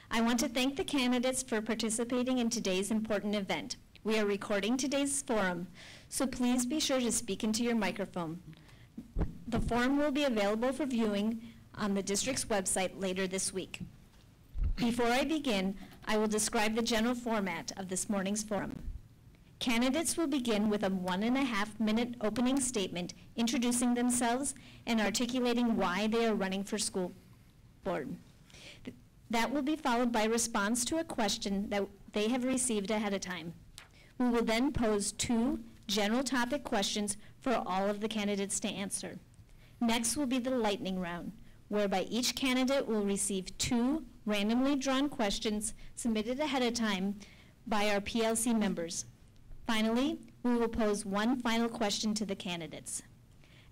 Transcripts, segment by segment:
I want to thank the candidates for participating in today's important event. We are recording today's forum, so please be sure to speak into your microphone. The forum will be available for viewing on the district's website later this week. Before I begin, I will describe the general format of this morning's forum. Candidates will begin with a 1.5-minute opening statement introducing themselves and articulating why they are running for school board. That will be followed by response to a question that they have received ahead of time. We will then pose 2 general topic questions for all of the candidates to answer. Next will be the lightning round, whereby each candidate will receive 2 randomly drawn questions submitted ahead of time by our PLC members. Finally, we will pose 1 final question to the candidates.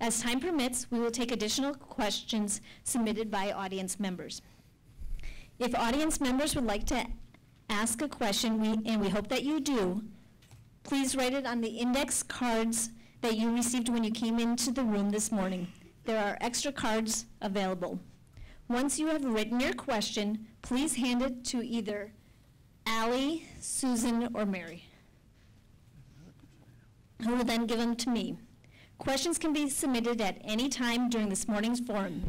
As time permits, we will take additional questions submitted by audience members. If audience members would like to ask a question, and we hope that you do, please write it on the index cards that you received when you came into the room this morning. There are extra cards available. Once you have written your question, please hand it to either Allie, Susan, or Mary, who will then give them to me. Questions can be submitted at any time during this morning's forum.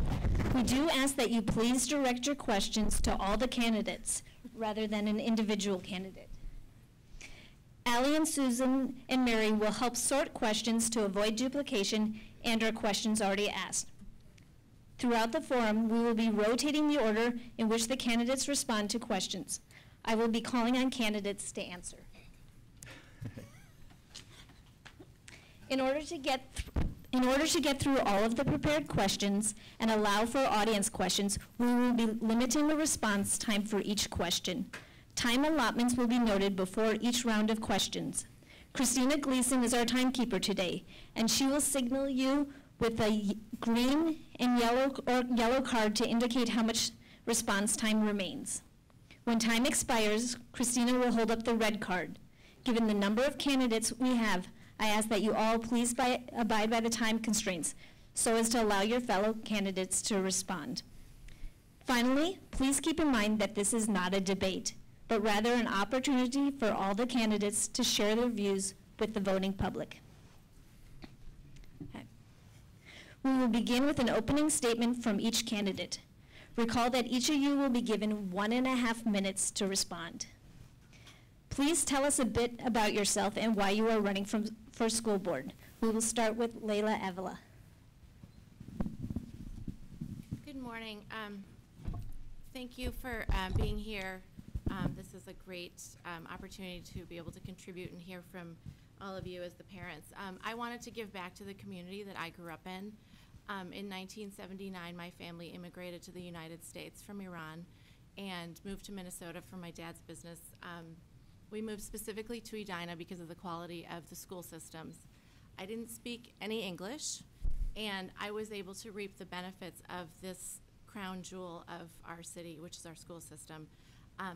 We do ask that you please direct your questions to all the candidates rather than an individual candidate. Allie and Susan and Mary will help sort questions to avoid duplication and our questions already asked. Throughout the forum, we will be rotating the order in which the candidates respond to questions. I will be calling on candidates to answer. In order to get through all of the prepared questions and allow for audience questions, we will be limiting the response time for each question. Time allotments will be noted before each round of questions. Christina Gleason is our timekeeper today, and she will signal you with a green and yellow card to indicate how much response time remains. When time expires, Christina will hold up the red card. Given the number of candidates we have, I ask that you all please abide by the time constraints so as to allow your fellow candidates to respond. Finally, please keep in mind that this is not a debate, but rather an opportunity for all the candidates to share their views with the voting public. Okay. We will begin with an opening statement from each candidate. Recall that each of you will be given 1.5 minutes to respond. Please tell us a bit about yourself and why you are running for school board. We will start with Layla Avila. Good morning. Thank you for being here. This is a great opportunity to be able to contribute and hear from all of you as the parents. I wanted to give back to the community that I grew up in. In 1979, my family immigrated to the United States from Iran and moved to Minnesota for my dad's business. We moved specifically to Edina because of the quality of the school systems. I didn't speak any English, and I was able to reap the benefits of this crown jewel of our city, which is our school system.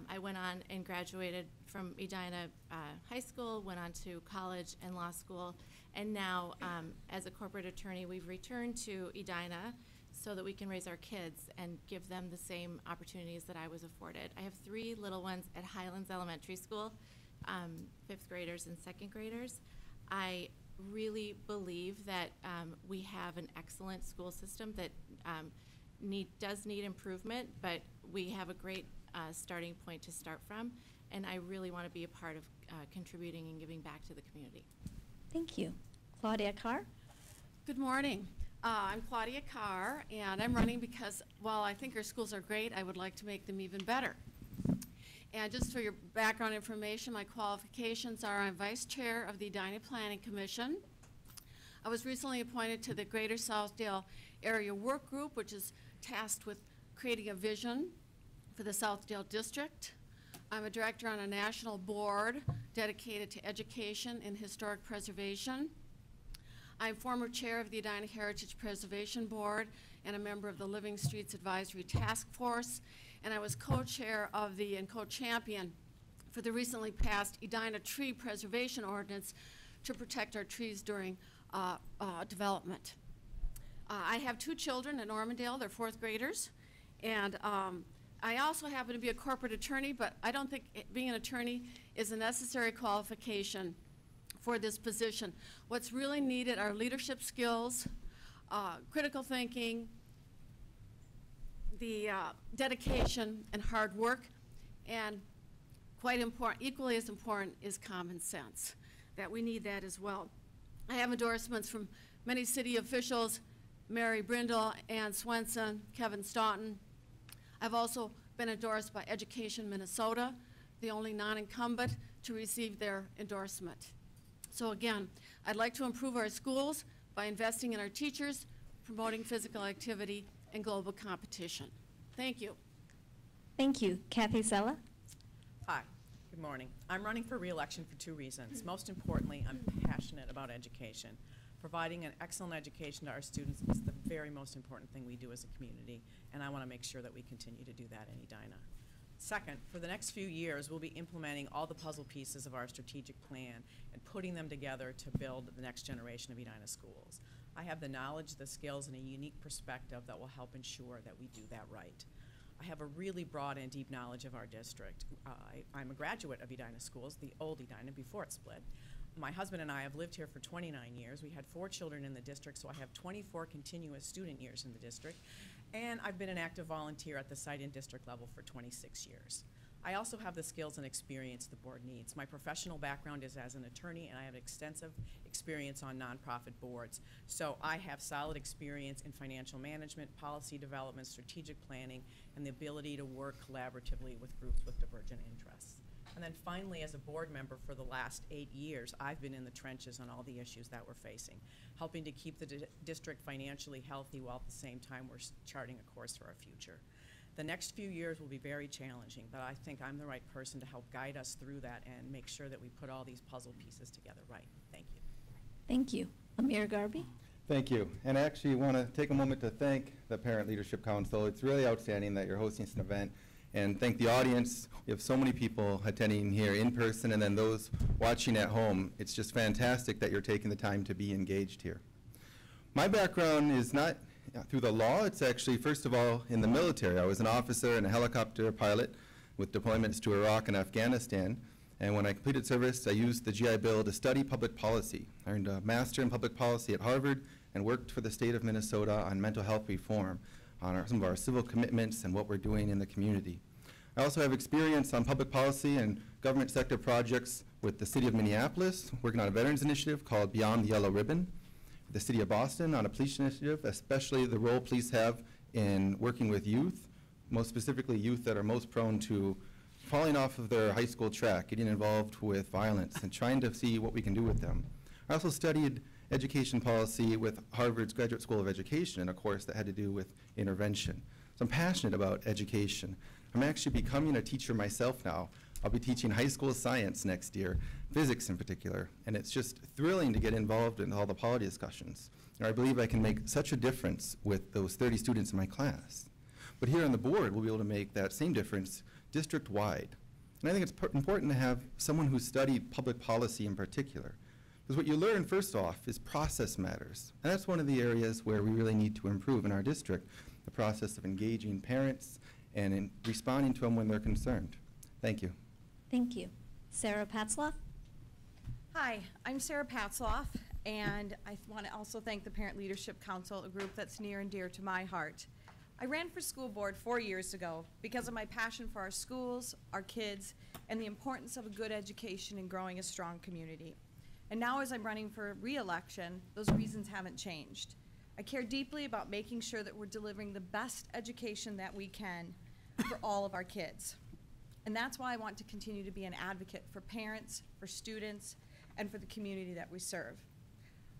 I went on and graduated from Edina High School, went on to college and law school, and now as a corporate attorney, we've returned to Edina so that we can raise our kids and give them the same opportunities that I was afforded. I have 3 little ones at Highlands Elementary School, 5th graders and 2nd graders. I really believe that we have an excellent school system that does need improvement, but we have a great starting point to start from, and I really want to be a part of contributing and giving back to the community. Thank you. Claudia Carr. Good morning. I'm Claudia Carr, and I'm running because while I think our schools are great, I would like to make them even better. And just for your background information, my qualifications are I'm Vice Chair of the Edina Planning Commission. I was recently appointed to the Greater Southdale Area Work Group, which is tasked with creating a vision for the Southdale District. I'm a director on a national board dedicated to education and historic preservation. I'm former chair of the Edina Heritage Preservation Board and a member of the Living Streets Advisory Task Force, and I was co-chair of and co-champion for the recently passed Edina Tree Preservation Ordinance to protect our trees during development. I have 2 children in Normandale. They're 4th graders, and I also happen to be a corporate attorney, but I don't think being an attorney is a necessary qualification for this position. What's really needed are leadership skills, critical thinking, the dedication and hard work, and quite important, equally as important, is common sense, that we need that as well. I have endorsements from many city officials, Mary Brindle, Ann Swenson, Kevin Staunton. I've also been endorsed by Education Minnesota, the only non-incumbent to receive their endorsement. So again, I'd like to improve our schools by investing in our teachers, promoting physical activity, and global competition. Thank you. Thank you. Cathy Cella? Hi, good morning. I'm running for re-election for 2 reasons. Most importantly, I'm passionate about education. Providing an excellent education to our students is the very most important thing we do as a community, and I want to make sure that we continue to do that in Edina. Second, for the next few years, we'll be implementing all the puzzle pieces of our strategic plan and putting them together to build the next generation of Edina schools. I have the knowledge, the skills, and a unique perspective that will help ensure that we do that right. I have a really broad and deep knowledge of our district. I'm a graduate of Edina Schools, the old Edina before it split. My husband and I have lived here for 29 years. We had 4 children in the district, so I have 24 continuous student years in the district. And I've been an active volunteer at the site and district level for 26 years. I also have the skills and experience the board needs. My professional background is as an attorney, and I have extensive experience on nonprofit boards. So I have solid experience in financial management, policy development, strategic planning, and the ability to work collaboratively with groups with divergent interests. And then finally, as a board member for the last 8 years, I've been in the trenches on all the issues that we're facing, helping to keep the district financially healthy while at the same time we're charting a course for our future. The next few years will be very challenging, but I think I'm the right person to help guide us through that and make sure that we put all these puzzle pieces together right. Thank you. Thank you. Amir Gharbi? Thank you. And I actually want to take a moment to thank the Parent Leadership Council. It's really outstanding that you're hosting this event. And thank the audience. We have so many people attending here in person and then those watching at home. It's just fantastic that you're taking the time to be engaged here. My background is not through the law. It's actually, first of all, in the military. I was an officer and a helicopter pilot with deployments to Iraq and Afghanistan. And when I completed service, I used the GI Bill to study public policy. I earned a master in public policy at Harvard and worked for the state of Minnesota on mental health reform, on some of our civil commitments and what we're doing in the community. I also have experience on public policy and government sector projects with the city of Minneapolis, working on a veterans initiative called Beyond the Yellow Ribbon, the city of Boston on a police initiative, especially the role police have in working with youth, most specifically youth that are most prone to falling off of their high school track, getting involved with violence, and trying to see what we can do with them. I also studied education policy with Harvard's Graduate School of Education in a course that had to do with intervention. So I'm passionate about education. I'm actually becoming a teacher myself now. I'll be teaching high school science next year, physics in particular, and it's just thrilling to get involved in all the policy discussions. And I believe I can make such a difference with those 30 students in my class. But here on the board, we'll be able to make that same difference district-wide. And I think it's important to have someone who studied public policy in particular. Because what you learn, first off, is process matters. And that's one of the areas where we really need to improve in our district, the process of engaging parents and in responding to them when they're concerned. Thank you. Thank you. Sarah Patzloff? Hi, I'm Sarah Patzloff, and I want to also thank the Parent Leadership Council, a group that's near and dear to my heart. I ran for school board 4 years ago because of my passion for our schools, our kids, and the importance of a good education and growing a strong community. And now as I'm running for re-election, those reasons haven't changed. I care deeply about making sure that we're delivering the best education that we can for all of our kids. And that's why I want to continue to be an advocate for parents, for students, and for the community that we serve.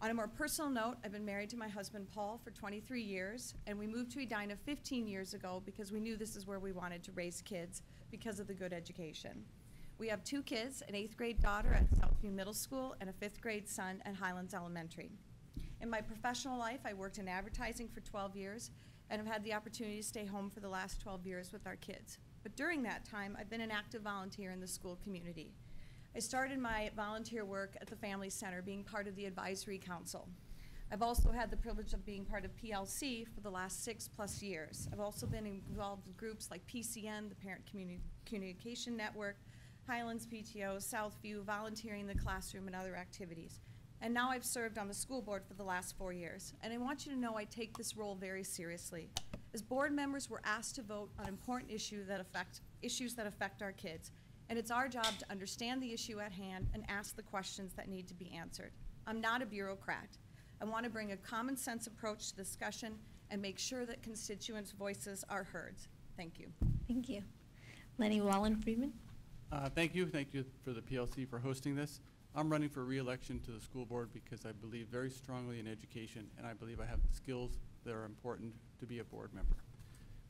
On a more personal note, I've been married to my husband Paul for 23 years, and we moved to Edina 15 years ago because we knew this is where we wanted to raise kids because of the good education. We have 2 kids, an 8th grade daughter at Southview Middle School and a 5th grade son at Highlands Elementary. In my professional life, I worked in advertising for 12 years and have had the opportunity to stay home for the last 12 years with our kids. But during that time, I've been an active volunteer in the school community. I started my volunteer work at the Family Center, being part of the advisory council. I've also had the privilege of being part of PLC for the last 6+ years. I've also been involved in groups like PCN, the Parent Communication Network, Highlands PTO, Southview, volunteering in the classroom, and other activities. And now I've served on the school board for the last 4 years. And I want you to know I take this role very seriously. As board members, we're asked to vote on important issues that affect our kids. And it's our job to understand the issue at hand and ask the questions that need to be answered. I'm not a bureaucrat. I want to bring a common sense approach to discussion and make sure that constituents' voices are heard. Thank you. Thank you. Leny Wallen-Friedman. Thank you for the PLC for hosting this. I'm running for re-election to the school board because I believe very strongly in education, and I believe I have the skills that are important to be a board member.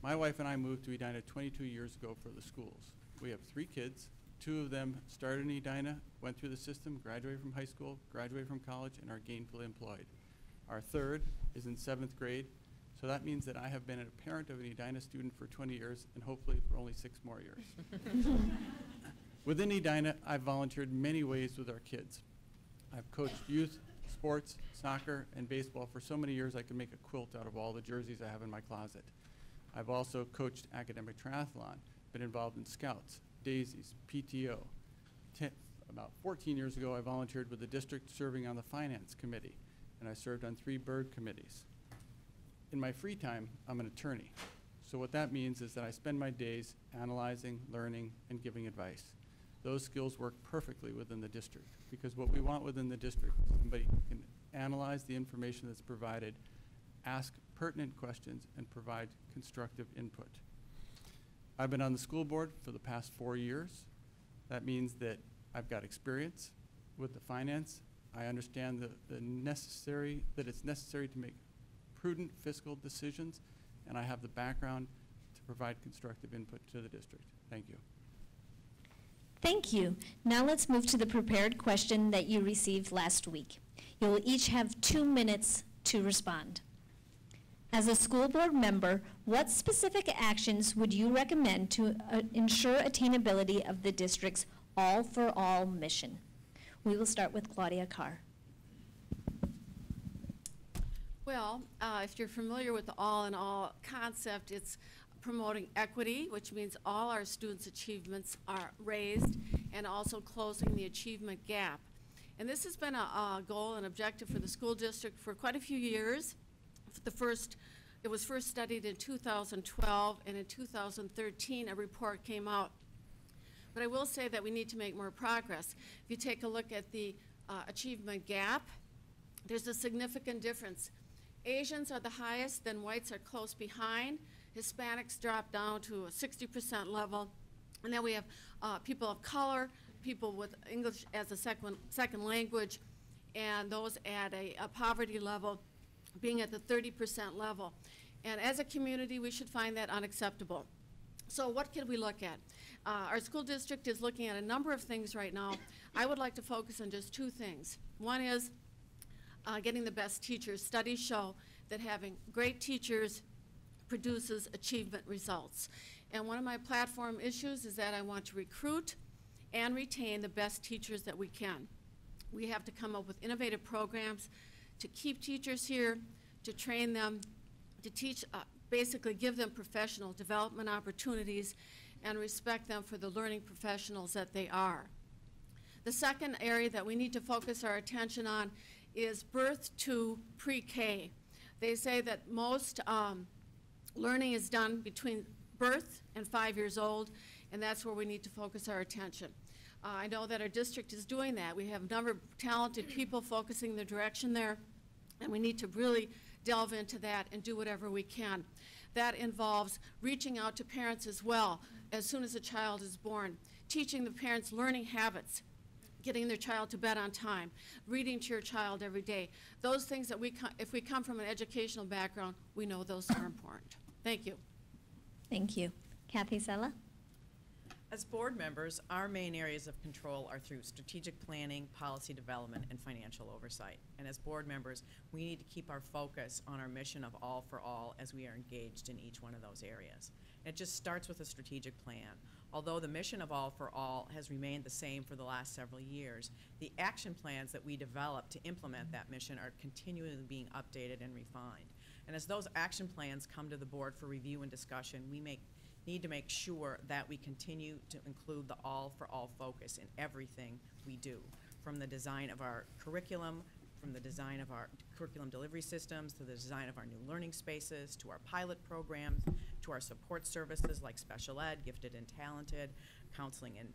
My wife and I moved to Edina 22 years ago for the schools. We have 3 kids. 2 of them started in Edina, went through the system, graduated from high school, graduated from college, and are gainfully employed. Our 3rd is in 7th grade, so that means that I have been a parent of an Edina student for 20 years, and hopefully for only 6 more years. Within Edina, I've volunteered many ways with our kids. I've coached youth, sports, soccer, and baseball for so many years I could make a quilt out of all the jerseys I have in my closet. I've also coached academic triathlon, been involved in scouts, daisies, PTO. About 14 years ago, I volunteered with the district serving on the finance committee, and I served on 3 bird committees. In my free time, I'm an attorney. So what that means is that I spend my days analyzing, learning, and giving advice. Those skills work perfectly within the district, because what we want within the district is somebody who can analyze the information that's provided, ask pertinent questions, and provide constructive input. I've been on the school board for the past 4 years. That means that I've got experience with the finance. I understand that it's necessary to make prudent fiscal decisions, and I have the background to provide constructive input to the district. Thank you. Thank you. Now let's move to the prepared question that you received last week. You'll each have 2 minutes to respond. As a school board member, what specific actions would you recommend to ensure attainability of the district's All for All mission? We will start with Claudia Carr. Well, if you're familiar with the all in all concept, it's promoting equity, which means all our students' achievements are raised, and also closing the achievement gap. And this has been a goal and objective for the school district for quite a few years. It was first studied in 2012, and in 2013 a report came out. But I will say that we need to make more progress. If you take a look at the achievement gap, there's a significant difference. Asians are the highest, then whites are close behind. Hispanics drop down to a 60% level. And then we have people of color, people with English as a second language, and those at a poverty level being at the 30% level. And as a community, we should find that unacceptable. So what can we look at? Our school district is looking at a number of things right now. I would like to focus on just 2 things. One is getting the best teachers. Studies show that having great teachers produces achievement results. And one of my platform issues is that I want to recruit and retain the best teachers that we can. We have to come up with innovative programs to keep teachers here, to train them, to teach, basically give them professional development opportunities, and respect them for the learning professionals that they are. The second area that we need to focus our attention on is birth to pre-K. They say that most learning is done between birth and 5 years old, and that's where we need to focus our attention. I know that our district is doing that. We have a number of talented people focusing the direction there, and we need to really delve into that and do whatever we can. That involves reaching out to parents as well as soon as a child is born, teaching the parents learning habits, getting their child to bed on time, reading to your child every day. Those things that if we come from an educational background, we know those are important. Thank you. Thank you. Cathy Cella. As board members, our main areas of control are through strategic planning, policy development, and financial oversight. And as board members, we need to keep our focus on our mission of all for all as we are engaged in each one of those areas. It just starts with a strategic plan. Although the mission of All for All has remained the same for the last several years, the action plans that we develop to implement that mission are continually being updated and refined. And as those action plans come to the board for review and discussion, we need to make sure that we continue to include the All for All focus in everything we do, from the design of our curriculum, from the design of our curriculum delivery systems, to the design of our new learning spaces, to our pilot programs, to our support services like special ed, gifted and talented, counseling and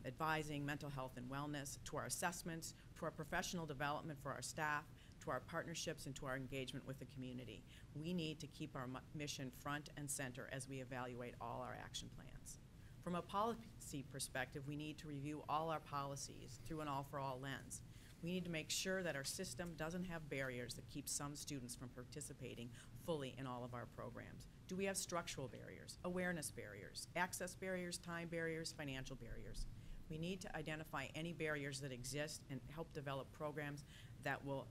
advising, mental health and wellness, to our assessments, to our professional development for our staff, to our partnerships, and to our engagement with the community. We need to keep our mission front and center as we evaluate all our action plans. From a policy perspective, we need to review all our policies through an all-for-all lens. We need to make sure that our system doesn't have barriers that keep some students from participating fully in all of our programs. Do we have structural barriers, awareness barriers, access barriers, time barriers, financial barriers? We need to identify any barriers that exist and help develop programs that will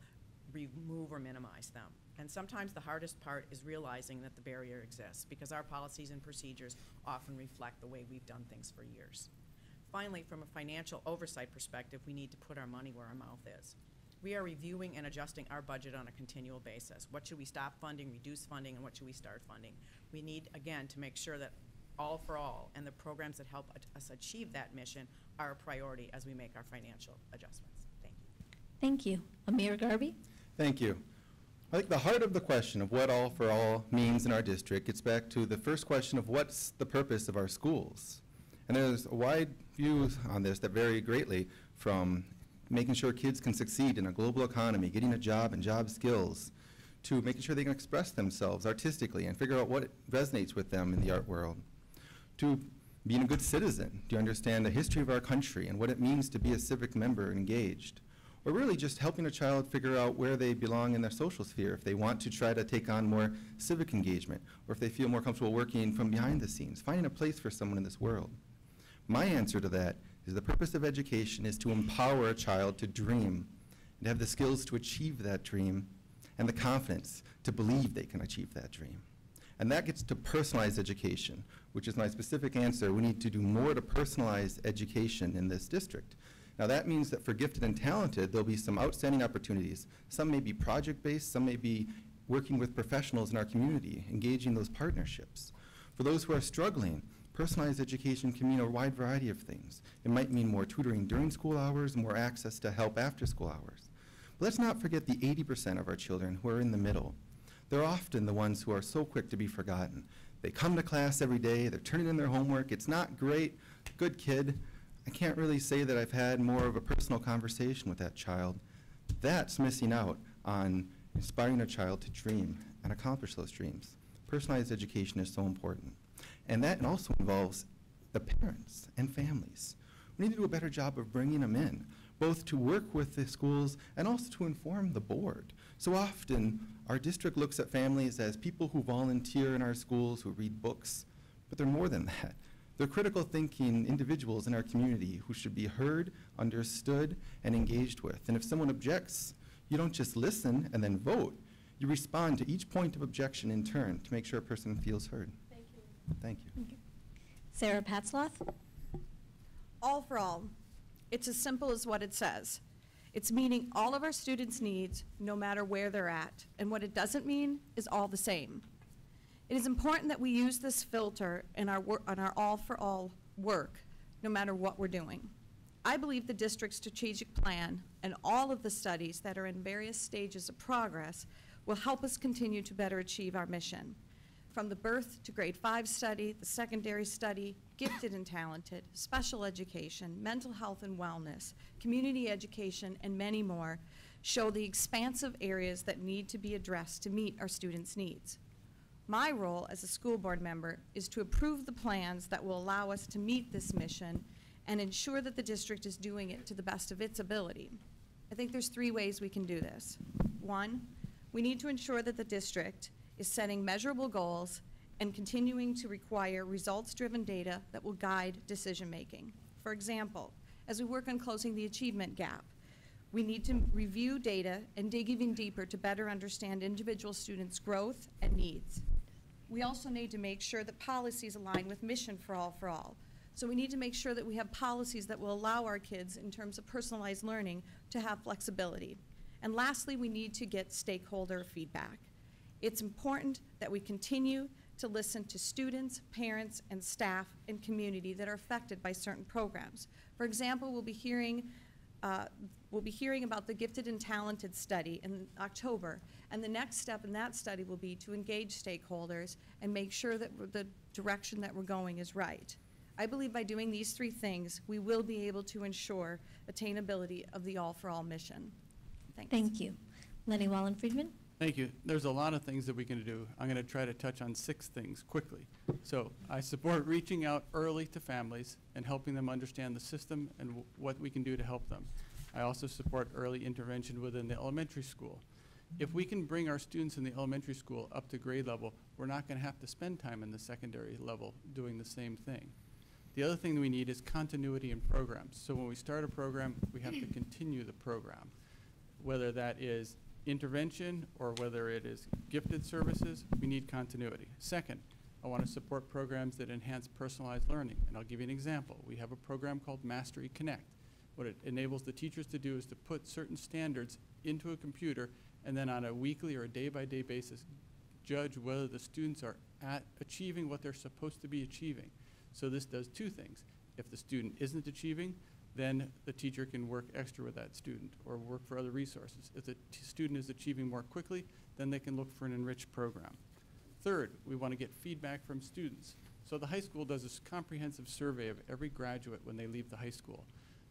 remove or minimize them. And sometimes the hardest part is realizing that the barrier exists, because our policies and procedures often reflect the way we've done things for years. Finally, from a financial oversight perspective, we need to put our money where our mouth is. We are reviewing and adjusting our budget on a continual basis. What should we stop funding, reduce funding, and what should we start funding? We need, again, to make sure that All for All and the programs that help us achieve that mission are a priority as we make our financial adjustments. Thank you. Thank you. Amir Gharbi? Thank you. I think the heart of the question of what All for All means in our district gets back to the first question of what's the purpose of our schools. And there's a wide views on this that vary greatly, from making sure kids can succeed in a global economy, getting a job and job skills, to making sure they can express themselves artistically and figure out what resonates with them in the art world, to being a good citizen. Do you understand the history of our country and what it means to be a civic member and engaged? Or really just helping a child figure out where they belong in their social sphere, if they want to try to take on more civic engagement, or if they feel more comfortable working from behind the scenes, finding a place for someone in this world. My answer to that is the purpose of education is to empower a child to dream, and to have the skills to achieve that dream, and the confidence to believe they can achieve that dream. And that gets to personalized education, which is my specific answer. We need to do more to personalize education in this district. Now that means that for gifted and talented, there'll be some outstanding opportunities. Some may be project-based, some may be working with professionals in our community, engaging those partnerships. For those who are struggling, personalized education can mean a wide variety of things. It might mean more tutoring during school hours, more access to help after school hours. But let's not forget the 80% of our children who are in the middle. They're often the ones who are so quick to be forgotten. They come to class every day, they're turning in their homework, it's not great, good kid. I can't really say that I've had more of a personal conversation with that child. That's missing out on inspiring a child to dream and accomplish those dreams. Personalized education is so important. And that also involves the parents and families. We need to do a better job of bringing them in, both to work with the schools and also to inform the board. So often, our district looks at families as people who volunteer in our schools, who read books, but they're more than that. They're critical thinking individuals in our community who should be heard, understood, and engaged with. And if someone objects, you don't just listen and then vote. You respond to each point of objection in turn to make sure a person feels heard. Thank you. Okay. Sarah Patzloff? All for all. It's as simple as what it says. It's meeting all of our students' needs, no matter where they're at. And what it doesn't mean is all the same. It is important that we use this filter in our on our all for all work, no matter what we're doing. I believe the district's strategic plan and all of the studies that are in various stages of progress will help us continue to better achieve our mission. From the birth to grade 5 study, the secondary study, gifted and talented, special education, mental health and wellness, community education, and many more show the expansive areas that need to be addressed to meet our students' needs. My role as a school board member is to approve the plans that will allow us to meet this mission and ensure that the district is doing it to the best of its ability. I think there's 3 ways we can do this. 1, we need to ensure that the district is setting measurable goals and continuing to require results-driven data that will guide decision-making. For example, as we work on closing the achievement gap, we need to review data and dig even deeper to better understand individual students' growth and needs. We also need to make sure that policies align with mission for all, So we need to make sure that we have policies that will allow our kids, in terms of personalized learning, to have flexibility. And lastly, we need to get stakeholder feedback. It's important that we continue to listen to students, parents, and staff and community that are affected by certain programs. For example, we'll be hearing about the Gifted and Talented study in October, and the next step in that study will be to engage stakeholders and make sure that the direction that we're going is right. I believe by doing these three things, we will be able to ensure attainability of the All for All mission. Thanks. Thank you. Leny Wallen-Friedman? Thank you. There's a lot of things that we can do. I'm going to try to touch on 6 things quickly. So I support reaching out early to families and helping them understand the system and what we can do to help them. I also support early intervention within the elementary school. If we can bring our students in the elementary school up to grade level, we're not going to have to spend time in the secondary level doing the same thing. The other thing that we need is continuity in programs. So when we start a program, we have to continue the program, whether that is intervention or whether it is gifted services. We need continuity. Second, I want to support programs that enhance personalized learning, and I'll give you an example. We have a program called Mastery Connect. What it enables the teachers to do is to put certain standards into a computer and then on a weekly or a day-by-day basis judge whether the students are achieving what they're supposed to be achieving. So this does 2 things. If the student isn't achieving, then the teacher can work extra with that student or work for other resources. If the student is achieving more quickly, then they can look for an enriched program. Third, we want to get feedback from students. So the high school does this comprehensive survey of every graduate when they leave the high school.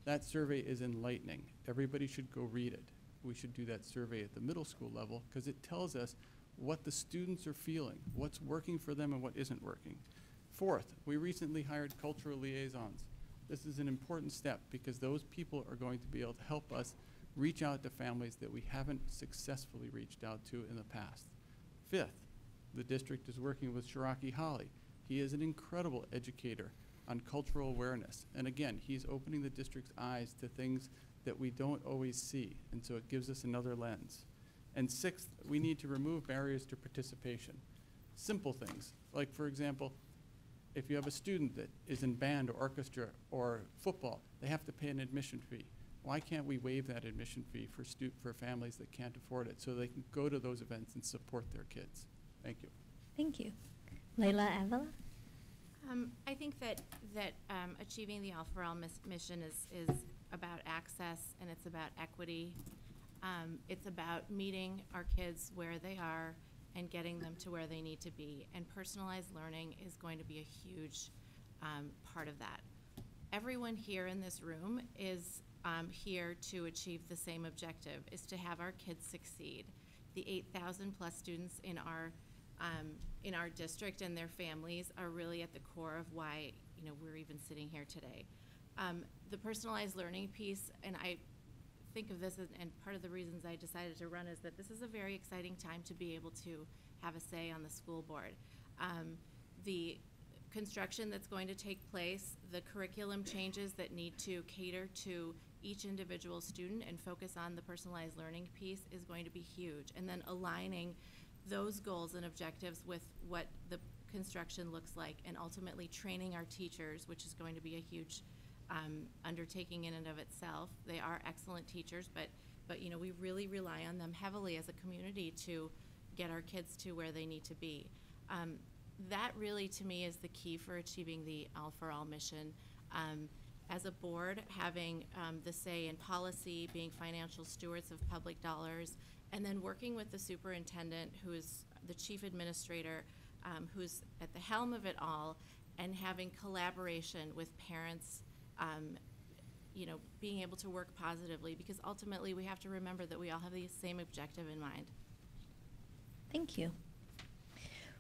That survey is enlightening. Everybody should go read it. We should do that survey at the middle school level because it tells us what the students are feeling, what's working for them and what isn't working. Fourth, we recently hired cultural liaisons. This is an important step because those people are going to be able to help us reach out to families that we haven't successfully reached out to in the past. Fifth, the district is working with Shiraki Holly. He is an incredible educator on cultural awareness. And again, he's opening the district's eyes to things that we don't always see, and so it gives us another lens. And sixth, we need to remove barriers to participation. Simple things, like for example, if you have a student that is in band or orchestra or football, they have to pay an admission fee. Why can't we waive that admission fee for families that can't afford it so they can go to those events and support their kids? Thank you. Thank you. Layla Avila? I think that achieving the All for All mission is about access and it's about equity. It's about meeting our kids where they are and getting them to where they need to be. And personalized learning is going to be a huge part of that. Everyone here in this room is here to achieve the same objective, is to have our kids succeed. The 8,000 plus students in our district and their families are really at the core of why we're even sitting here today. The personalized learning piece, and I think of this as, and part of the reasons I decided to run is that this is a very exciting time to be able to have a say on the school board. The construction that's going to take place, the curriculum changes that need to cater to each individual student and focus on the personalized learning piece is going to be huge. And then aligning those goals and objectives with what the construction looks like and ultimately training our teachers, which is going to be a huge undertaking in and of itself. They are excellent teachers, but we really rely on them heavily as a community to get our kids to where they need to be. That really, to me, is the key for achieving the All for All mission. As a board, having the say in policy, being financial stewards of public dollars, and then working with the superintendent, who is the chief administrator, who's at the helm of it all, and having collaboration with parents, being able to work positively, because ultimately we have to remember that we all have the same objective in mind. Thank you.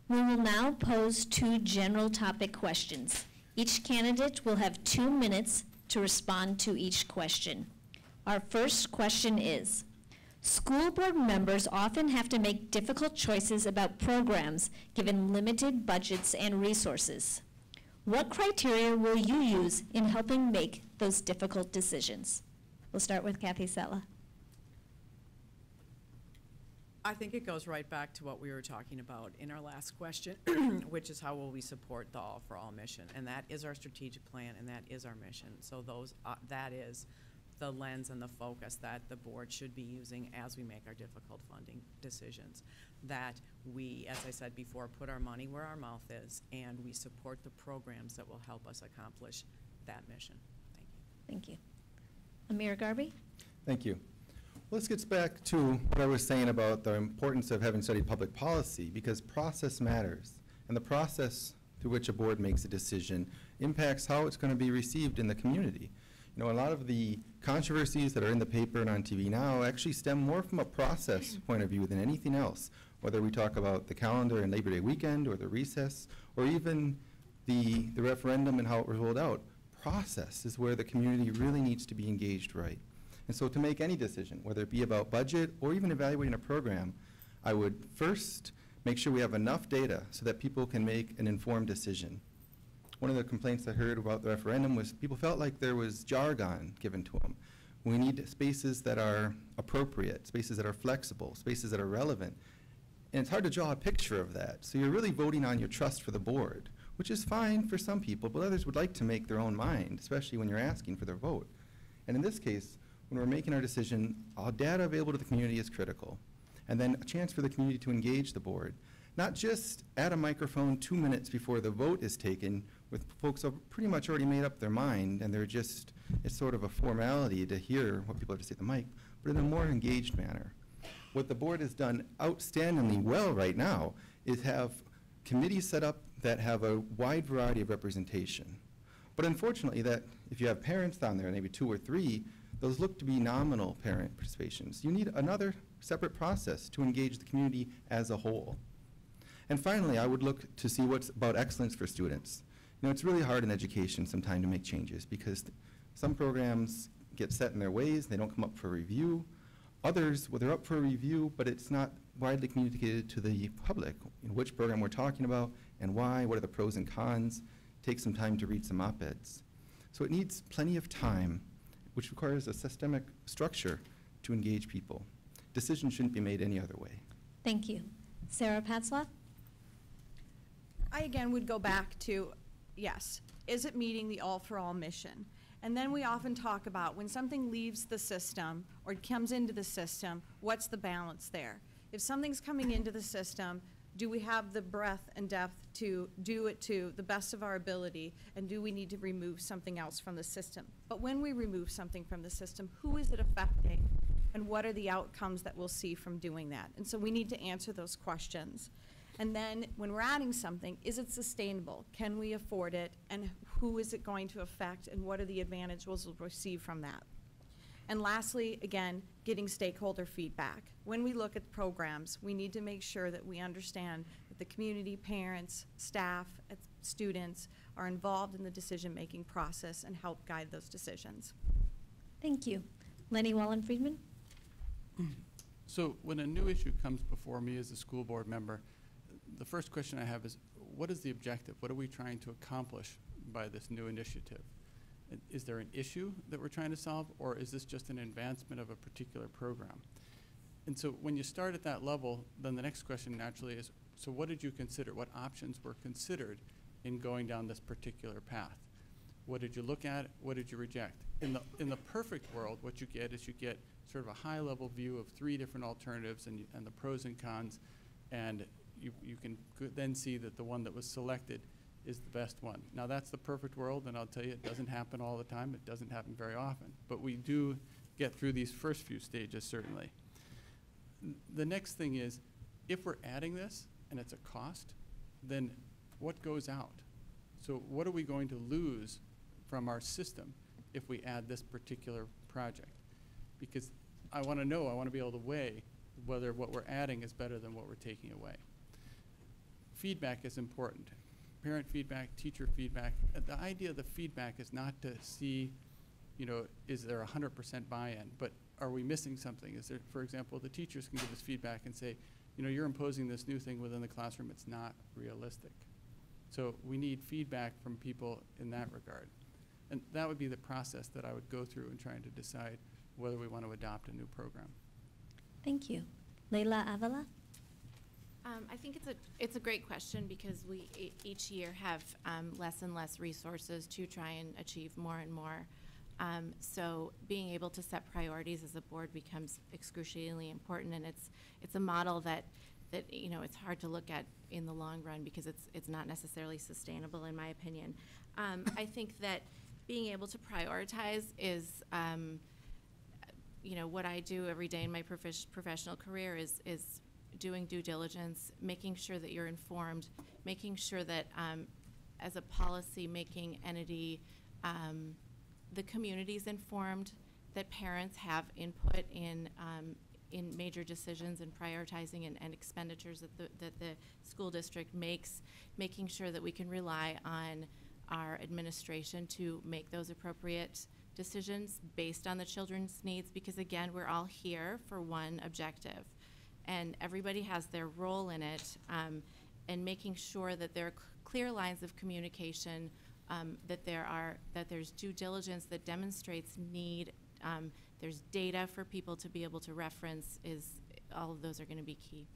We will now pose 2 general topic questions. Each candidate will have 2 minutes to respond to each question. Our first question is, school board members often have to make difficult choices about programs given limited budgets and resources. What criteria will you use in helping make those difficult decisions? We'll start with Cathy Cella. I think it goes right back to what we were talking about in our last question, which is how will we support the All for All mission? And that is our strategic plan, and that is our mission. So that is the lens and the focus that the board should be using as we make our difficult funding decisions. That we, as I said before, put our money where our mouth is, and we support the programs that will help us accomplish that mission. Thank you. Thank you. Amir Gharbi? Thank you. Well, this gets back to what I was saying about the importance of having studied public policy, because process matters. And the process through which a board makes a decision impacts how it's going to be received in the community. You know, a lot of the controversies that are in the paper and on TV now actually stem more from a process point of view than anything else, whether we talk about the calendar and Labor Day weekend or the recess or even the referendum and how it was rolled out. Process is where the community really needs to be engaged right. And so to make any decision, whether it be about budget or even evaluating a program, I would first make sure we have enough data so that people can make an informed decision. One of the complaints I heard about the referendum was people felt like there was jargon given to them. We need spaces that are appropriate, spaces that are flexible, spaces that are relevant. And it's hard to draw a picture of that. So you're really voting on your trust for the board, which is fine for some people, but others would like to make their own mind, especially when you're asking for their vote. And in this case, when we're making our decision, all data available to the community is critical. And then a chance for the community to engage the board. Not just at a microphone 2 minutes before the vote is taken, with folks who have pretty much already made up their mind, and it's sort of a formality to hear what people have to say at the mic, but in a more engaged manner. What the board has done outstandingly well right now is have committees set up that have a wide variety of representation. But unfortunately, that if you have parents down there, maybe 2 or 3, those look to be nominal parent participations. You need another separate process to engage the community as a whole. And finally, I would look to see what's about excellence for students. You know, it's really hard in education sometimes to make changes because some programs get set in their ways, they don't come up for review. Others, well, they're up for a review, but it's not widely communicated to the public, you know, which program we're talking about and why, what are the pros and cons. Take some time to read some op-eds. So it needs plenty of time, which requires a systemic structure to engage people. Decisions shouldn't be made any other way. Thank you. Sarah Patzloff? I again would go back to, yes, is it meeting the All for All mission? And then we often talk about when something leaves the system or comes into the system, what's the balance there? If something's coming into the system, do we have the breadth and depth to do it to the best of our ability, and do we need to remove something else from the system? But when we remove something from the system, who is it affecting, and what are the outcomes that we'll see from doing that? And so we need to answer those questions. And then when we're adding something, is it sustainable? Can we afford it? And who is it going to affect? And what are the advantages we'll receive from that? And lastly, again, getting stakeholder feedback. When we look at programs, we need to make sure that we understand that the community, parents, staff, students are involved in the decision-making process and help guide those decisions. Thank you. Leny Wallen-Friedman? So when a new issue comes before me as a school board member, the first question I have is, what is the objective? What are we trying to accomplish by this new initiative? Is there an issue that we're trying to solve, or is this just an advancement of a particular program? And so when you start at that level, then the next question naturally is, so what did you consider? What options were considered in going down this particular path? What did you look at? What did you reject? In the perfect world, what you get is you get sort of a high-level view of 3 different alternatives and the pros and cons, and you can then see that the one that was selected is the best one. Now that's the perfect world, and I'll tell you it doesn't happen all the time. It doesn't happen very often, but we do get through these first few stages, certainly. The next thing is, if we're adding this and it's a cost, then what goes out? So what are we going to lose from our system if we add this particular project? Because I want to know, I want to be able to weigh whether what we're adding is better than what we're taking away. Feedback is important. Parent feedback, teacher feedback. The idea of the feedback is not to see, you know, is there 100% buy-in, but are we missing something? Is there, for example, the teachers can give us feedback and say, you know, you're imposing this new thing within the classroom, it's not realistic. So we need feedback from people in that regard. And that would be the process that I would go through in trying to decide whether we want to adopt a new program. Thank you. Layla Avila? I think it's a great question because we each year have less and less resources to try and achieve more and more. So being able to set priorities as a board becomes excruciatingly important, and it's a model that you know, it's hard to look at in the long run because it's not necessarily sustainable, in my opinion. I think that being able to prioritize is you know, what I do every day in my professional career is doing due diligence, making sure that you're informed, making sure that as a policy-making entity, the community's informed, that parents have input in major decisions and prioritizing and expenditures that the school district makes, making sure that we can rely on our administration to make those appropriate decisions based on the children's needs, because again, we're all here for one objective. And everybody has their role in it, and making sure that there are clear lines of communication, that there's due diligence that demonstrates need, there's data for people to be able to reference, all of those are going to be key.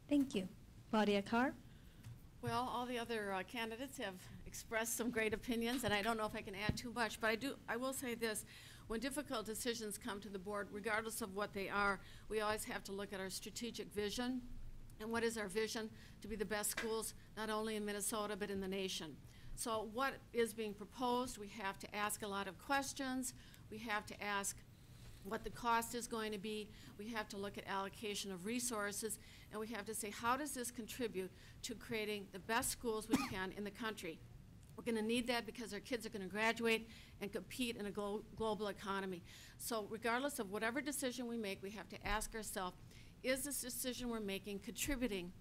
Thank you. Claudia Carr? Well, all the other candidates have expressed some great opinions, and I don't know if I can add too much, but I will say this. When difficult decisions come to the board, regardless of what they are, we always have to look at our strategic vision. And what is our vision? To be the best schools, not only in Minnesota, but in the nation. So what is being proposed? We have to ask a lot of questions. We have to ask what the cost is going to be. We have to look at allocation of resources. And we have to say, how does this contribute to creating the best schools we can in the country? We're going to need that because our kids are going to graduate and compete in a global economy. So regardless of whatever decision we make, we have to ask ourselves, is this decision we're making contributing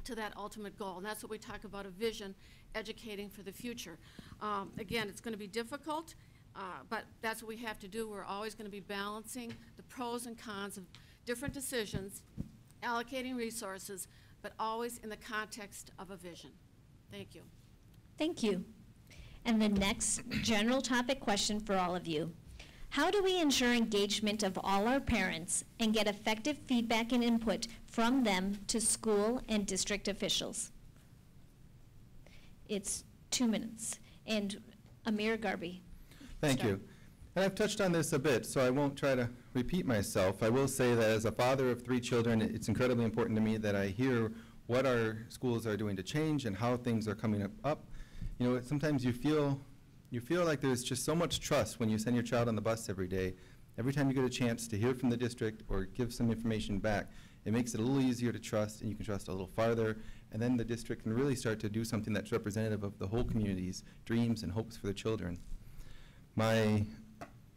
to that ultimate goal? And that's what we talk about, a vision, educating for the future. Again, it's going to be difficult, but that's what we have to do. We're always going to be balancing the pros and cons of different decisions, allocating resources, but always in the context of a vision. Thank you. Thank you. And the next general topic question for all of you. How do we ensure engagement of all our parents and get effective feedback and input from them to school and district officials? It's 2 minutes. And Amir, Gharbi. Thank you. And I've touched on this a bit, so I won't try to repeat myself. I will say that as a father of 3 children, it's incredibly important to me that I hear what our schools are doing to change and how things are coming up. You know, sometimes you feel like there's just so much trust when you send your child on the bus every day. Every time you get a chance to hear from the district or give some information back, it makes it a little easier to trust, and you can trust a little farther, and then the district can really start to do something that's representative of the whole community's dreams and hopes for the children. My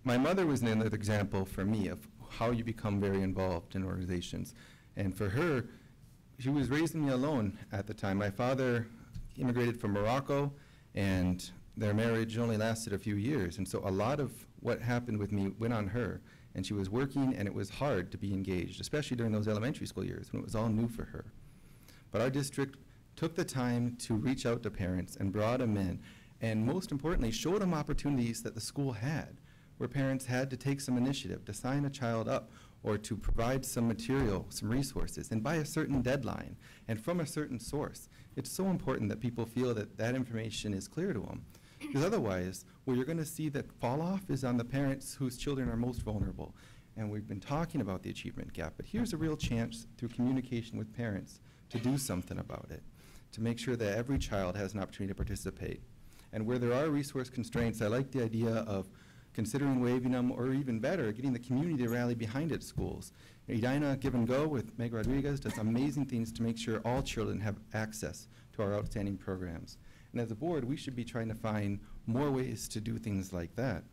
mother was another example for me of how you become very involved in organizations. And for her, she was raising me alone at the time. My father immigrated from Morocco, and their marriage only lasted a few years. And so a lot of what happened with me went on her. And she was working, and it was hard to be engaged, especially during those elementary school years when it was all new for her. But our district took the time to reach out to parents and brought them in, and most importantly, showed them opportunities that the school had, where parents had to take some initiative to sign a child up or to provide some material, some resources, and by a certain deadline and from a certain source. It's so important that people feel that that information is clear to them. Because otherwise, what you're going to see that fall off is on the parents whose children are most vulnerable. And we've been talking about the achievement gap, but here's a real chance through communication with parents to do something about it, to make sure that every child has an opportunity to participate. And where there are resource constraints, I like the idea of considering waiving them, or even better, getting the community to rally behind its schools. Edina Give and Go with Meg Rodriguez does amazing things to make sure all children have access to our outstanding programs. And as a board, we should be trying to find more ways to do things like that.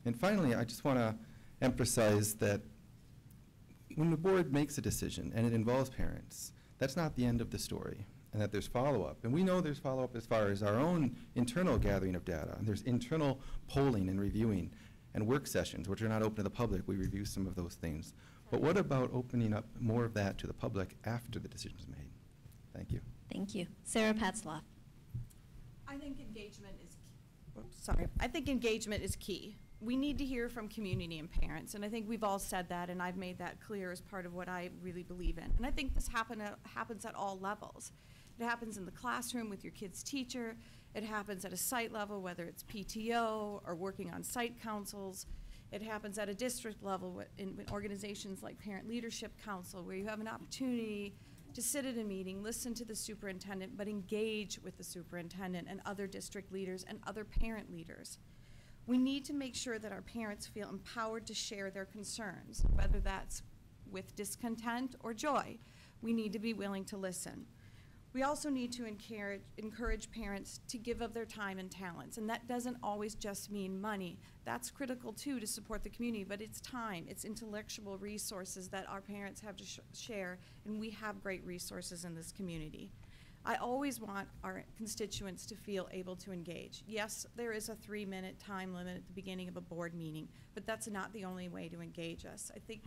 And finally, I just want to emphasize that when the board makes a decision and it involves parents, that's not the end of the story, and that there's follow-up. And we know there's follow-up as far as our own internal gathering of data. There's internal polling and reviewing and work sessions, which are not open to the public. We review some of those things. But what about opening up more of that to the public after the decision is made? Thank you. Thank you. Sarah Patzloff. I think engagement is key. I think engagement is key. we need to hear from community and parents, and I think we've all said that, and I've made that clear as part of what I really believe in. And I think this happens at all levels. It happens in the classroom with your kid's teacher. It happens at a site level, whether it's PTO or working on site councils. It happens at a district level in organizations like Parent Leadership Council, where you have an opportunity to sit at a meeting, listen to the superintendent, but engage with the superintendent and other district leaders and other parent leaders. We need to make sure that our parents feel empowered to share their concerns, whether that's with discontent or joy. We need to be willing to listen. We also need to encourage parents to give of their time and talents, and that doesn't always just mean money. That's critical too to support the community, but it's time, it's intellectual resources that our parents have to share, and we have great resources in this community. I always want our constituents to feel able to engage. Yes, there is a 3-minute time limit at the beginning of a board meeting, but that's not the only way to engage us. I think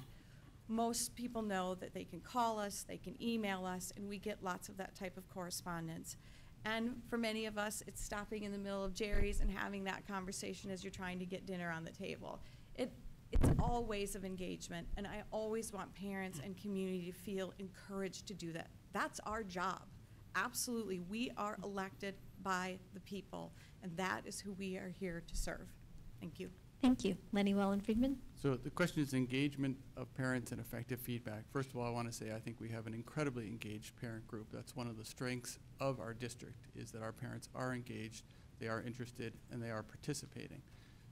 most people know that they can call us, they can email us, and we get lots of that type of correspondence. And for many of us, it's stopping in the middle of Jerry's and having that conversation as you're trying to get dinner on the table. It's all ways of engagement, and I always want parents and community to feel encouraged to do that. That's our job. Absolutely, we are elected by the people, and that is who we are here to serve. Thank you. Thank you. Leny Wallen-Friedman? So the question is engagement of parents and effective feedback. First of all, I want to say I think we have an incredibly engaged parent group. That's one of the strengths of our district, is that our parents are engaged, they are interested, and they are participating.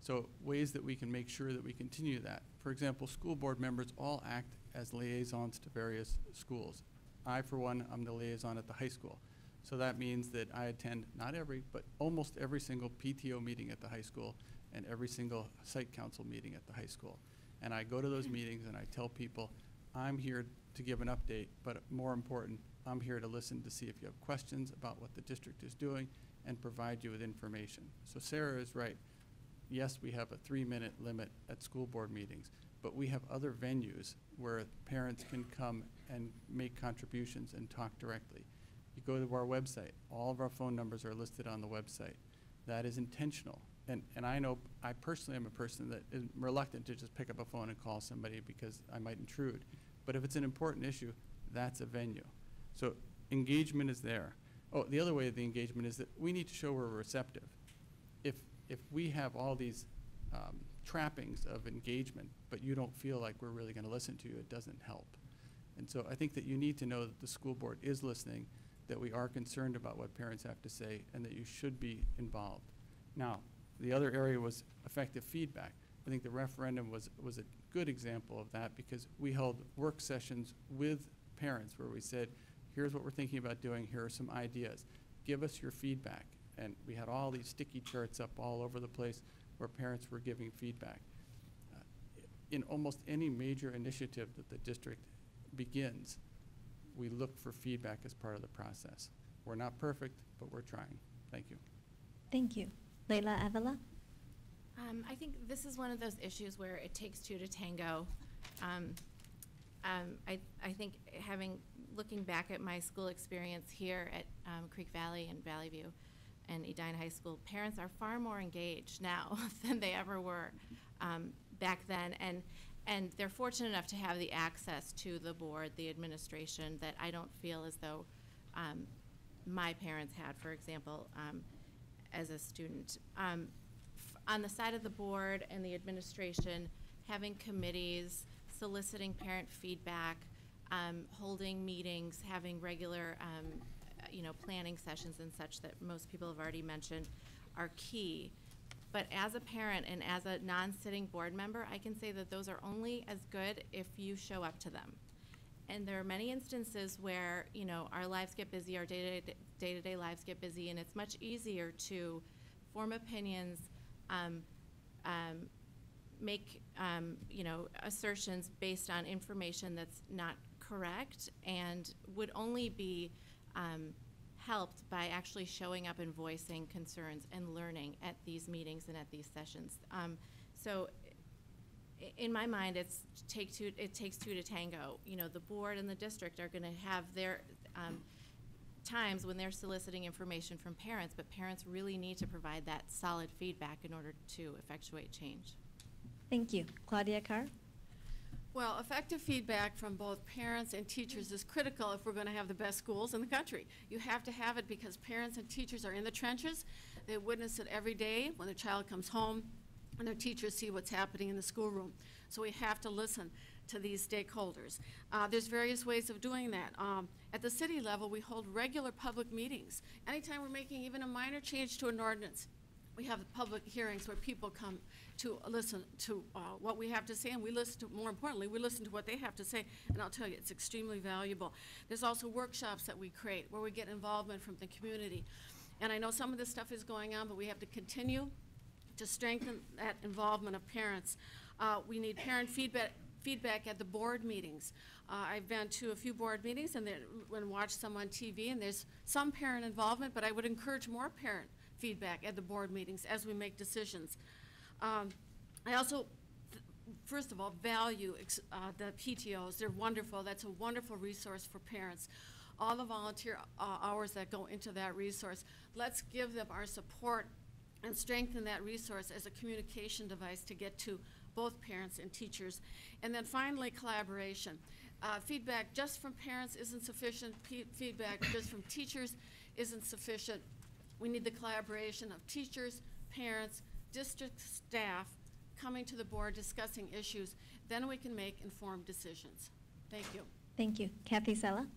So ways that we can make sure that we continue that. For example, school board members all act as liaisons to various schools. I, for one, I'm the liaison at the high school. So that means that I attend not every, but almost every single PTO meeting at the high school and every single site council meeting at the high school. And I go to those meetings and I tell people, I'm here to give an update, but more important, I'm here to listen to see if you have questions about what the district is doing and provide you with information. So Sarah is right. Yes, we have a 3-minute limit at school board meetings, but we have other venues where parents can come and make contributions and talk directly. You go to our website, all of our phone numbers are listed on the website. That is intentional. And I know I personally am a person that is reluctant to just pick up a phone and call somebody because I might intrude. But if it's an important issue, that's a venue. So engagement is there. Oh, the other way of the engagement is that we need to show we're receptive. If we have all these trappings of engagement, but you don't feel like we're really going to listen to you, it doesn't help. And so I think that you need to know that the school board is listening, that we are concerned about what parents have to say, and that you should be involved. Now, the other area was effective feedback. I think the referendum was a good example of that, because we held work sessions with parents where we said, here's what we're thinking about doing, here are some ideas. Give us your feedback. And we had all these sticky charts up all over the place where parents were giving feedback. In almost any major initiative that the district begins, we look for feedback as part of the process. We're not perfect, but we're trying. Thank you. Thank you. Layla Avila? I think this is one of those issues where it takes two to tango. I think looking back at my school experience here at Creek Valley and Valley View and Edina High School, parents are far more engaged now than they ever were back then. And they're fortunate enough to have the access to the board, the administration, that I don't feel as though my parents had, for example, as a student. On the side of the board and the administration, having committees, soliciting parent feedback, holding meetings, having regular planning sessions and such that most people have already mentioned are key. But as a parent and as a non-sitting board member, I can say that those are only as good if you show up to them. And there are many instances where, our lives get busy, our day-to-day lives get busy, and it's much easier to form opinions, make, assertions based on information that's not correct and would only be helped by actually showing up and voicing concerns and learning at these meetings and at these sessions. So in my mind, it takes two to tango. The board and the district are going to have their times when they're soliciting information from parents, but parents really need to provide that solid feedback in order to effectuate change. Thank you. Claudia Carr? Well, effective feedback from both parents and teachers is critical if we're going to have the best schools in the country. You have to have it because parents and teachers are in the trenches. They witness it every day when their child comes home and their teachers see what's happening in the schoolroom. So we have to listen to these stakeholders. There's various ways of doing that. At the city level, we hold regular public meetings. Anytime we're making even a minor change to an ordinance, we have public hearings where people come to listen to what we have to say, and we listen to, more importantly, we listen to what they have to say, and I'll tell you, it's extremely valuable. There's also workshops that we create where we get involvement from the community. And I know some of this stuff is going on, but we have to continue to strengthen that involvement of parents. We need parent feedback at the board meetings. I've been to a few board meetings and watched some on TV, and there's some parent involvement, but I would encourage more parent feedback at the board meetings as we make decisions. I also, first of all, value the PTOs. They're wonderful. That's a wonderful resource for parents. All the volunteer hours that go into that resource, let's give them our support and strengthen that resource as a communication device to get to both parents and teachers. And then finally, collaboration. Feedback just from parents isn't sufficient. Feedback just from teachers isn't sufficient. We need the collaboration of teachers, parents, district staff coming to the board, discussing issues. Then we can make informed decisions. Thank you. Thank you. Cathy Cella?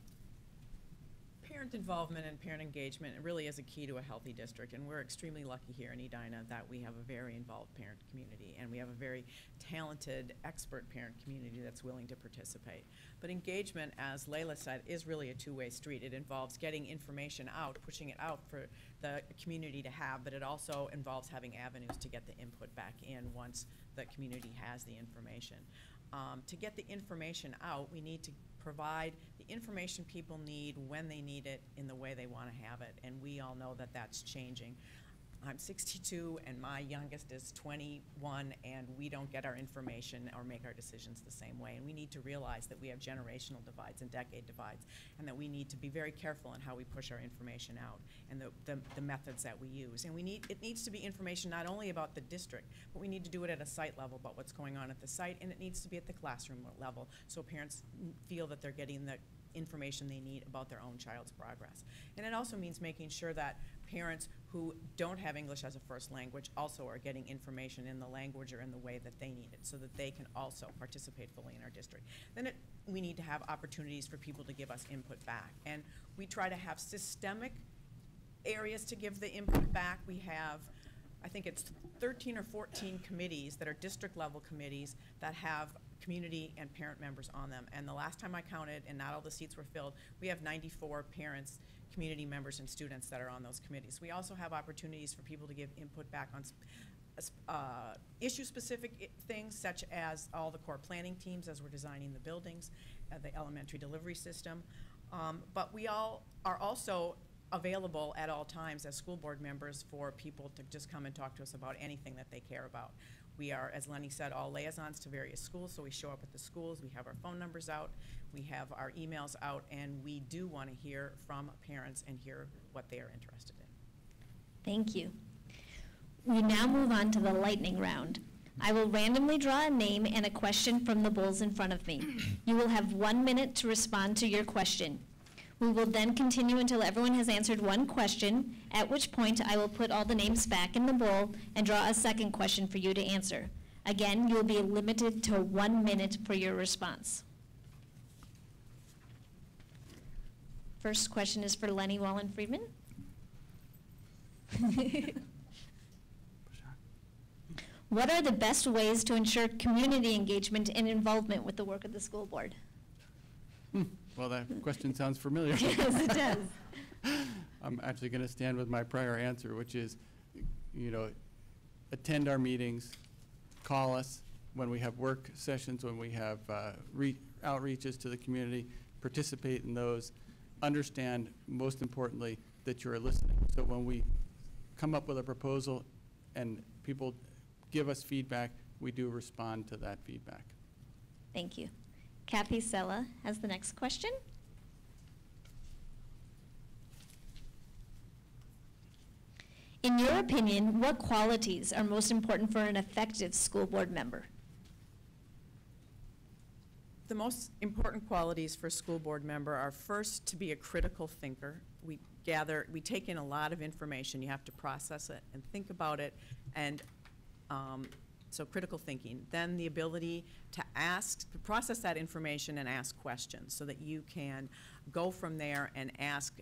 Parent involvement and parent engagement really is a key to a healthy district, and we're extremely lucky here in Edina that we have a very involved parent community, and we have a very talented, expert parent community that's willing to participate. But engagement, as Layla said, is really a two-way street. It involves getting information out, pushing it out for the community to have, but it also involves having avenues to get the input back in once the community has the information. To get the information out, we need to provide the information people need when they need it in the way they want to have it, and we all know that that's changing. I'm 62 and my youngest is 21, and we don't get our information or make our decisions the same way, and we need to realize that we have generational divides and decade divides, and that we need to be very careful in how we push our information out and the methods that we use. And it needs to be information not only about the district, but we need to do it at a site level about what's going on at the site, and it needs to be at the classroom level so parents feel that they're getting the information they need about their own child's progress. And it also means making sure that parents who don't have English as a first language also are getting information in the language or in the way that they need it so that they can also participate fully in our district. Then we need to have opportunities for people to give us input back. And we try to have systemic areas to give the input back. We have, I think it's 13 or 14 committees that are district level committees that have community and parent members on them. And the last time I counted, and not all the seats were filled, we have 94 parents, community members, and students that are on those committees. We also have opportunities for people to give input back on issue-specific things, such as all the core planning teams as we're designing the buildings, the elementary delivery system. But we all are also available at all times as school board members for people to just come and talk to us about anything that they care about. We are, as Lenny said, all liaisons to various schools, so we show up at the schools, we have our phone numbers out, we have our emails out, and we do want to hear from parents and hear what they are interested in. Thank you. We now move on to the lightning round. I will randomly draw a name and a question from the bowls in front of me. You will have 1 minute to respond to your question. We will then continue until everyone has answered one question, at which point I will put all the names back in the bowl and draw a second question for you to answer. Again, you will be limited to 1 minute for your response. First question is for Leny Wallen-Friedman. What are the best ways to ensure community engagement and involvement with the work of the school board? Well, that question sounds familiar. Yes, it does. I'm actually going to stand with my prior answer, which is, attend our meetings, call us when we have work sessions, when we have outreaches to the community, participate in those, understand, most importantly, that you're listening. So when we come up with a proposal and people give us feedback, we do respond to that feedback. Thank you. Cathy Cella has the next question. In your opinion, what qualities are most important for an effective school board member? The most important qualities for a school board member are first to be a critical thinker. We take in a lot of information. You have to process it and think about it, and so critical thinking. Then the ability to process that information and ask questions so that you can go from there and ask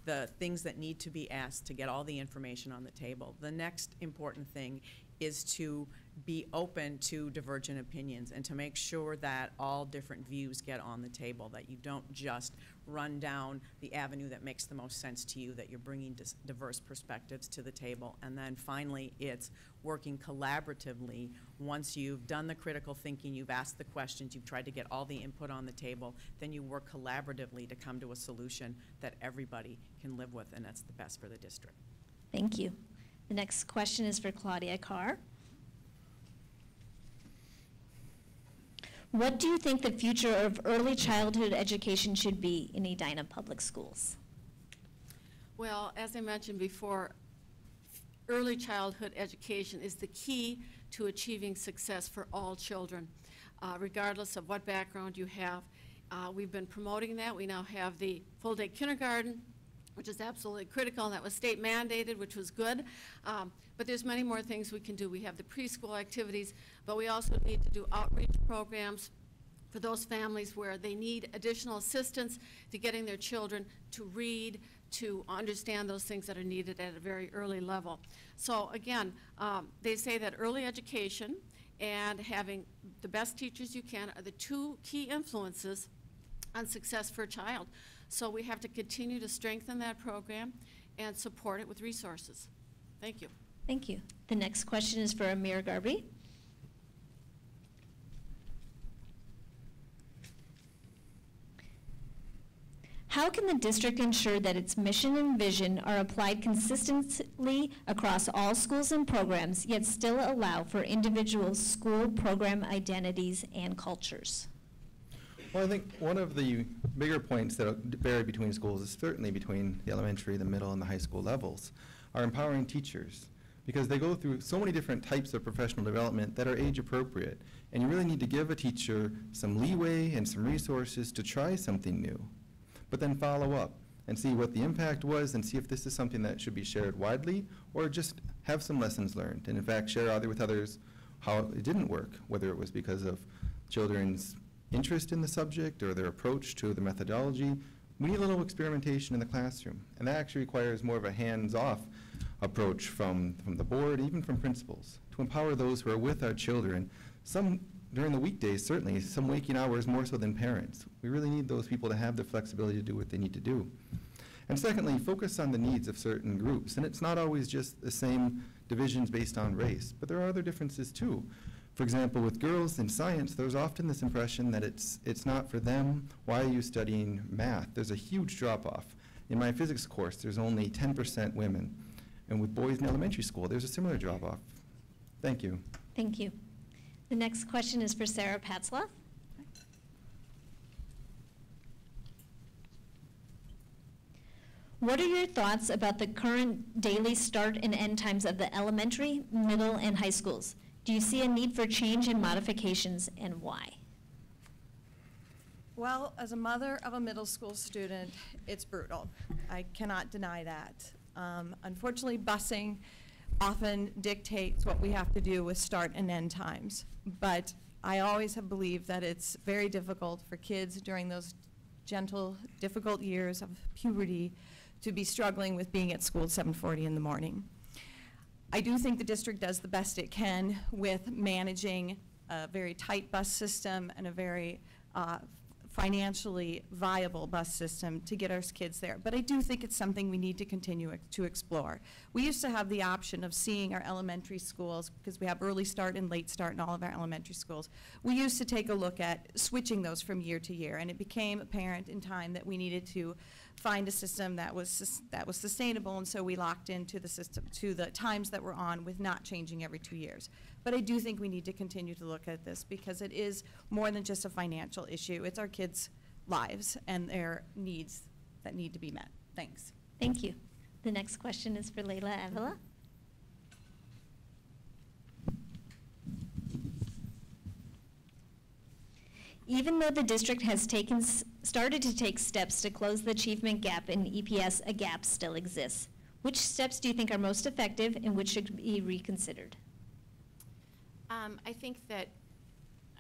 the things that need to be asked to get all the information on the table. The next important thing is to be open to divergent opinions and to make sure that all different views get on the table, that you don't just run down the avenue that makes the most sense to you, that you're bringing diverse perspectives to the table. And then finally, it's working collaboratively. Once you've done the critical thinking, you've asked the questions, you've tried to get all the input on the table, then you work collaboratively to come to a solution that everybody can live with, and that's the best for the district. Thank you. The next question is for Claudia Carr. What do you think the future of early childhood education should be in Edina Public Schools? Well, as I mentioned before, early childhood education is the key to achieving success for all children, regardless of what background you have. We've been promoting that. We now have the full-day kindergarten, which is absolutely critical, and that was state mandated, which was good. But there's many more things we can do. We have the preschool activities, but we also need to do outreach programs for those families where they need additional assistance to getting their children to read, to understand those things that are needed at a very early level. So again, they say that early education and having the best teachers you can are the two key influences on success for a child. So we have to continue to strengthen that program and support it with resources. Thank you. Thank you. The next question is for Amir Gharbi. How can the district ensure that its mission and vision are applied consistently across all schools and programs, yet still allow for individual school program identities and cultures? Well, I think one of the bigger points that vary between schools is certainly between the elementary, the middle, and the high school levels, are empowering teachers, because they go through so many different types of professional development that are age appropriate. And you really need to give a teacher some leeway and some resources to try something new, but then follow up and see what the impact was and see if this is something that should be shared widely or just have some lessons learned. And in fact, share with others how it didn't work, whether it was because of children's interest in the subject or their approach to the methodology. We need a little experimentation in the classroom, and that actually requires more of a hands-off approach from the board, even from principals, to empower those who are with our children, some during the weekdays certainly, some waking hours more so than parents. We really need those people to have the flexibility to do what they need to do. And secondly, focus on the needs of certain groups, and it's not always just the same divisions based on race, but there are other differences too. For example, with girls in science, there's often this impression that it's not for them. Why are you studying math? There's a huge drop-off. In my physics course, there's only 10% women. And with boys in elementary school, there's a similar drop-off. Thank you. Thank you. The next question is for Sarah Patzloff. What are your thoughts about the current daily start and end times of the elementary, middle, and high schools? Do you see a need for change and modifications, and why? Well, as a mother of a middle school student, it's brutal. I cannot deny that. Unfortunately, busing often dictates what we have to do with start and end times. But I always have believed that it's very difficult for kids during those gentle, difficult years of puberty to be struggling with being at school at 7:40 in the morning. I do think the district does the best it can with managing a very tight bus system and a very financially viable bus system to get our kids there. But I do think it's something we need to continue to explore. We used to have the option of seeing our elementary schools, because we have early start and late start in all of our elementary schools. We used to take a look at switching those from year to year, and it became apparent in time that we needed to find a system that was sustainable, and so we locked into the system, to the times that we're on, with not changing every 2 years. But I do think we need to continue to look at this, because it is more than just a financial issue. It's our kids' lives and their needs that need to be met. Thanks. Thank you. The next question is for Layla Avila. Even though the district has started to take steps to close the achievement gap in EPS, a gap still exists. Which steps do you think are most effective and which should be reconsidered? I think that,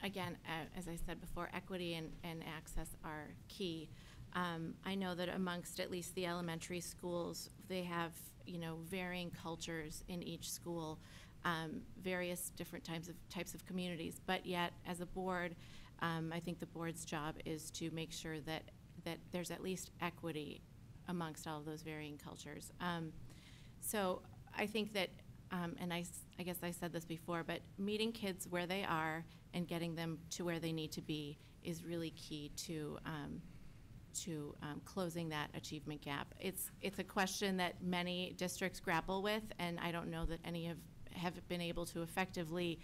again, as I said before, equity and access are key. I know that amongst at least the elementary schools, they have, varying cultures in each school, various different types of communities. But yet, as a board, I think the board's job is to make sure that there's at least equity amongst all of those varying cultures. So I think that, and I guess I said this before, but meeting kids where they are and getting them to where they need to be is really key to closing that achievement gap. It's a question that many districts grapple with, and I don't know that any have been able to effectively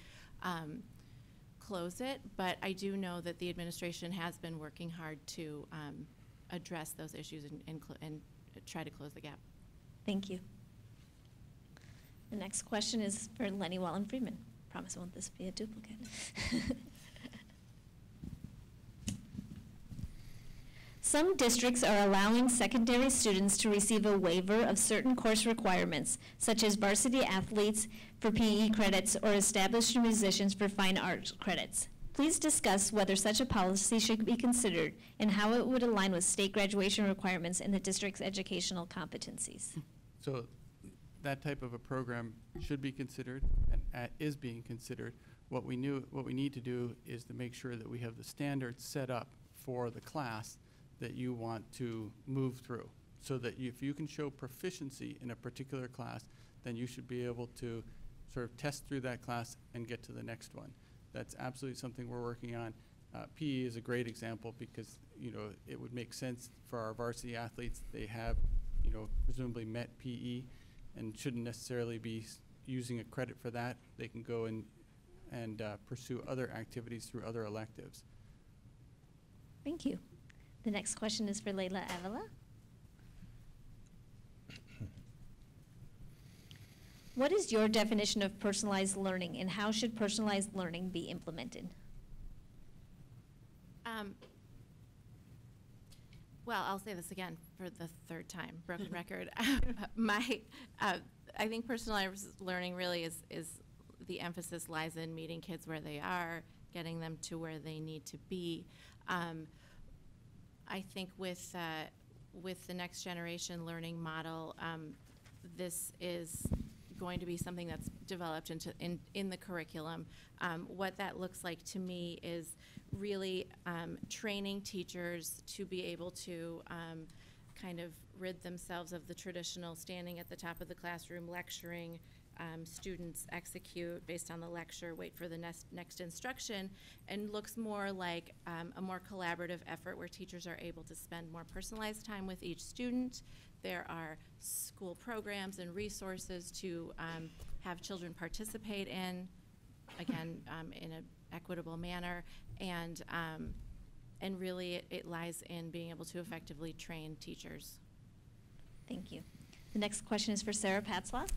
close it, but I do know that the administration has been working hard to address those issues and try to close the gap. Thank you. The next question is for Leny Wallen-Friedman. Promise I won't this be a duplicate. Some districts are allowing secondary students to receive a waiver of certain course requirements, such as varsity athletes for PE credits or established musicians for fine arts credits. Please discuss whether such a policy should be considered and how it would align with state graduation requirements and the district's educational competencies. So that type of a program should be considered and is being considered. What we need to do is to make sure that we have the standards set up for the class that you want to move through, so that if you can show proficiency in a particular class, then you should be able to sort of test through that class and get to the next one. That's absolutely something we're working on. PE is a great example because it would make sense for our varsity athletes. They have presumably met PE and shouldn't necessarily be using a credit for that. They can go and pursue other activities through other electives. Thank you. The next question is for Layla Avila. What is your definition of personalized learning, and how should personalized learning be implemented? Well, I'll say this again for the third time, broken record. I think personalized learning really is the emphasis lies in meeting kids where they are, getting them to where they need to be. I think with the next generation learning model, this is going to be something that's developed in the curriculum. What that looks like to me is really training teachers to be able to kind of rid themselves of the traditional standing at the top of the classroom lecturing. Students execute based on the lecture, wait for the next instruction, and looks more like a more collaborative effort where teachers are able to spend more personalized time with each student. There are school programs and resources to have children participate in, again, in an equitable manner, and really it lies in being able to effectively train teachers. Thank you. The next question is for Sarah Patzloff.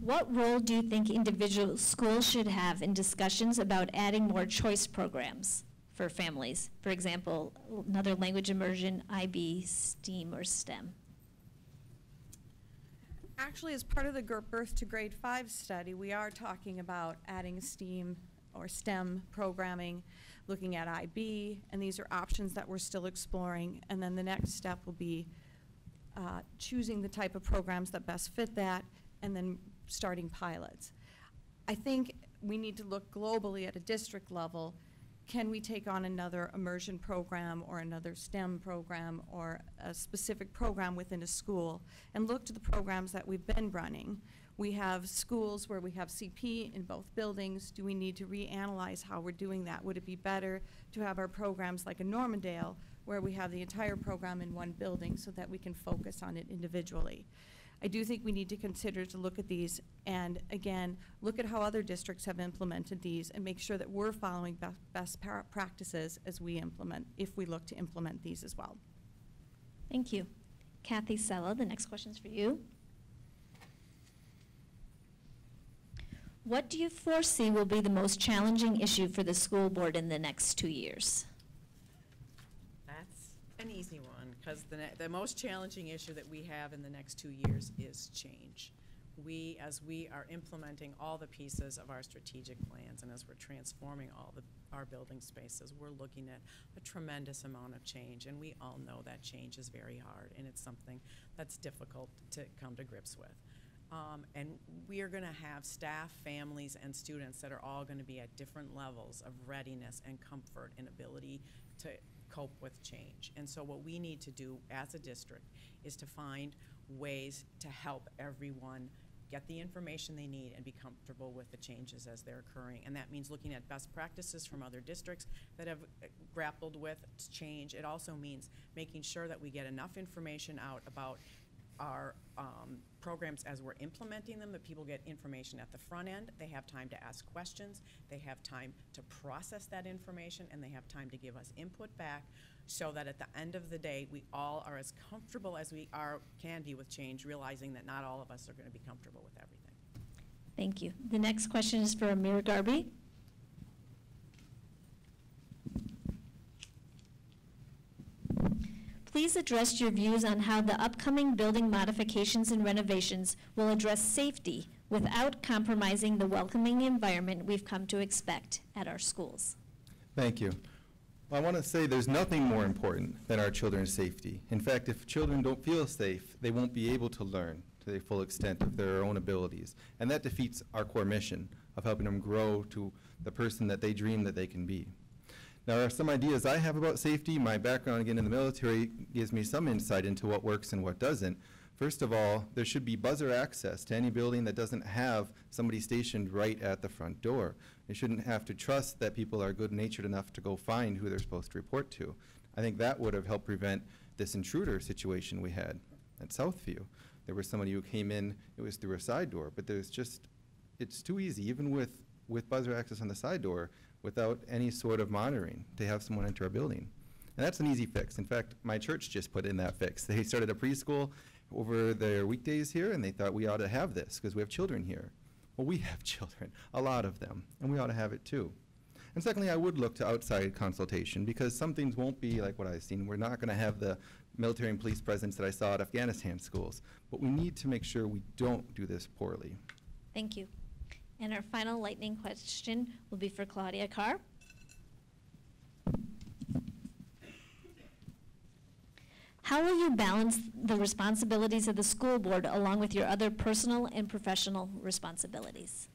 What role do you think individual schools should have in discussions about adding more choice programs for families? For example, another language immersion, IB, STEAM, or STEM. Actually, as part of the Birth to Grade 5 study, we are talking about adding STEAM or STEM programming, looking at IB, and these are options that we're still exploring. And then the next step will be choosing the type of programs that best fit that, and then starting pilots. I think we need to look globally at a district level. Can we take on another immersion program or another STEM program or a specific program within a school and look to the programs that we've been running? We have schools where we have CP in both buildings. Do we need to reanalyze how we're doing that? Would it be better to have our programs like in Normandale where we have the entire program in one building so that we can focus on it individually? I do think we need to consider to look at these and, again, look at how other districts have implemented these and make sure that we're following best practices as we implement, if we look to implement these as well. Thank you. Cathy Cella, the next question is for you. What do you foresee will be the most challenging issue for the school board in the next 2 years? That's an easy one, because the most challenging issue that we have in the next 2 years is change. As we are implementing all the pieces of our strategic plans and as we're transforming our building spaces, we're looking at a tremendous amount of change, and we all know that change is very hard, and it's something that's difficult to come to grips with. And we are going to have staff, families, and students that are all going to be at different levels of readiness and comfort and ability to cope with change. And so what we need to do as a district is to find ways to help everyone get the information they need and be comfortable with the changes as they're occurring. And that means looking at best practices from other districts that have grappled with change. It also means making sure that we get enough information out about our programs as we're implementing them, that people get information at the front end, they have time to ask questions, they have time to process that information, and they have time to give us input back, so that at the end of the day, we all are as comfortable as we can be with change, realizing that not all of us are going to be comfortable with everything. Thank you. The next question is for Amir Gharbi. Please address your views on how the upcoming building modifications and renovations will address safety without compromising the welcoming environment we've come to expect at our schools. Thank you. Well, I want to say there's nothing more important than our children's safety. In fact, if children don't feel safe, they won't be able to learn to the full extent of their own abilities. And that defeats our core mission of helping them grow to the person that they dream that they can be. Now, there are some ideas I have about safety. My background, again, in the military gives me some insight into what works and what doesn't. First of all, there should be buzzer access to any building that doesn't have somebody stationed right at the front door. They shouldn't have to trust that people are good-natured enough to go find who they're supposed to report to. I think that would have helped prevent this intruder situation we had at Southview. There was somebody who came in, it was through a side door, but it's too easy, even with buzzer access on the side door, without any sort of monitoring, to have someone enter a building. And that's an easy fix. In fact, my church just put in that fix. They started a preschool over their weekdays here, and they thought we ought to have this because we have children here. Well, we have children, a lot of them, and we ought to have it too. And secondly, I would look to outside consultation, because some things won't be like what I've seen. We're not going to have the military and police presence that I saw at Afghanistan schools, but we need to make sure we don't do this poorly. Thank you. And our final lightning question will be for Claudia Carr. How will you balance the responsibilities of the school board along with your other personal and professional responsibilities?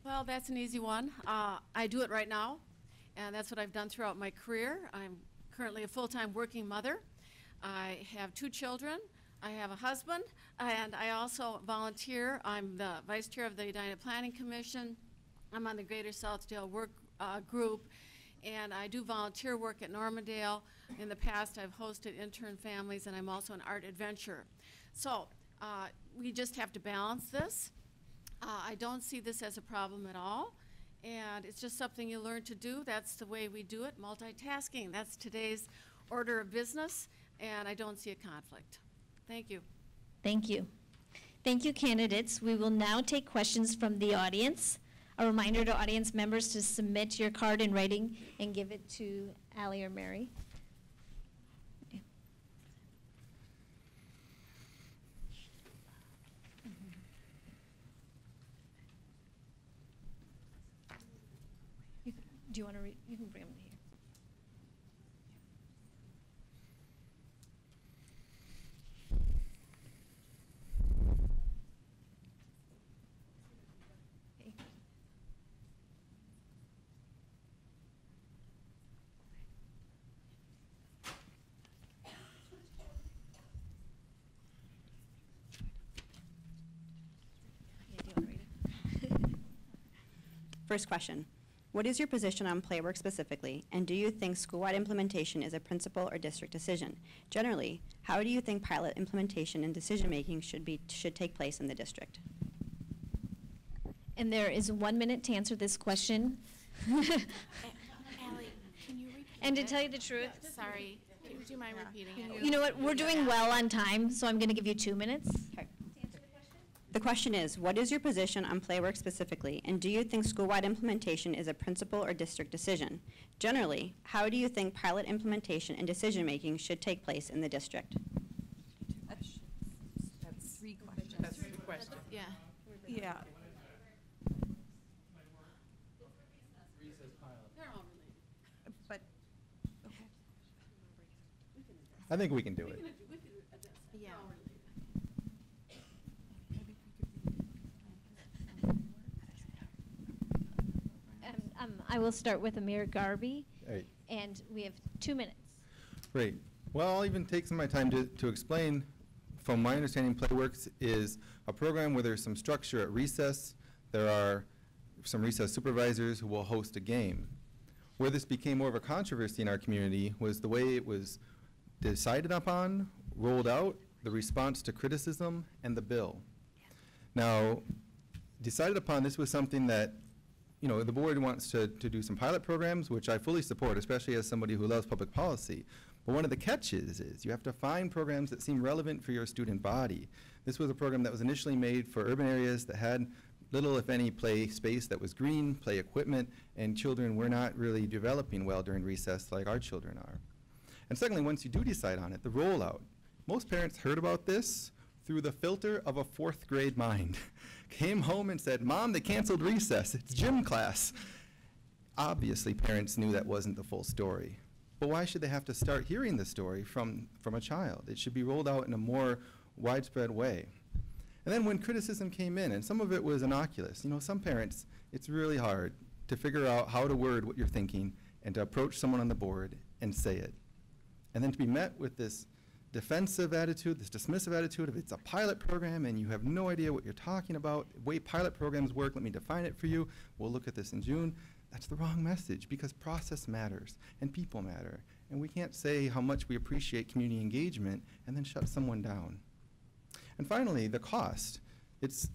Well, that's an easy one. I do it right now, and that's what I've done throughout my career. I'm currently a full-time working mother. I have 2 children. I have a husband, and I also volunteer. I'm the vice chair of the Edina Planning Commission. I'm on the Greater Southdale Work Group, and I do volunteer work at Normandale. In the past, I've hosted intern families, and I'm also an art adventurer. So we just have to balance this. I don't see this as a problem at all, and it's just something you learn to do. That's the way we do it, multitasking. That's today's order of business, and I don't see a conflict. Thank you. Thank you. Thank you, candidates. We will now take questions from the audience. A reminder to audience members to submit your card in writing and give it to Allie or Mary. Do you want to read? You can bring them here. First question, what is your position on playwork specifically, and do you think school-wide implementation is a principal or district decision? Generally, how do you think pilot implementation and decision-making should take place in the district? And there is 1 minute to answer this question. Allie, can you repeat And to it? tell you the truth, Sorry, do you mind repeating it? you know what, we're doing well on time, so I'm going to give you 2 minutes. Okay. The question is, what is your position on playwork specifically, and do you think school-wide implementation is a principal or district decision? Generally, how do you think pilot implementation and decision-making should take place in the district? That's three questions. That's the question. Yeah. Yeah. They're all related. But, okay. I think we can do it. Yeah. I will start with Amir Gharbi, Right. and we have 2 minutes. Great. Well, I'll even take some of my time to explain. From my understanding, Playworks is a program where there's some structure at recess. There are some recess supervisors who will host a game. Where this became more of a controversy in our community was the way it was decided upon, rolled out, the response to criticism, and the bill. Now, decided upon, this was something that, you know, the board wants to do some pilot programs, which I fully support, especially as somebody who loves public policy. But one of the catches is you have to find programs that seem relevant for your student body. This was a program that was initially made for urban areas that had little, if any, play space that was green, play equipment, and children were not really developing well during recess like our children are. And secondly, once you do decide on it, the rollout. Most parents heard about this through the filter of a 4th grade mind. Came home and said, "Mom, they canceled recess, it's gym class." Obviously, parents knew that wasn't the full story. But why should they have to start hearing the story from a child? It should be rolled out in a more widespread way. And then when criticism came in, and some of it was innocuous, you know, some parents, it's really hard to figure out how to word what you're thinking and to approach someone on the board and say it. And then to be met with this defensive attitude, this dismissive attitude of it's a pilot program and you have no idea what you're talking about. The way pilot programs work, let me define it for you. We'll look at this in June. That's the wrong message, because process matters and people matter. And we can't say how much we appreciate community engagement and then shut someone down. And finally, the cost. It's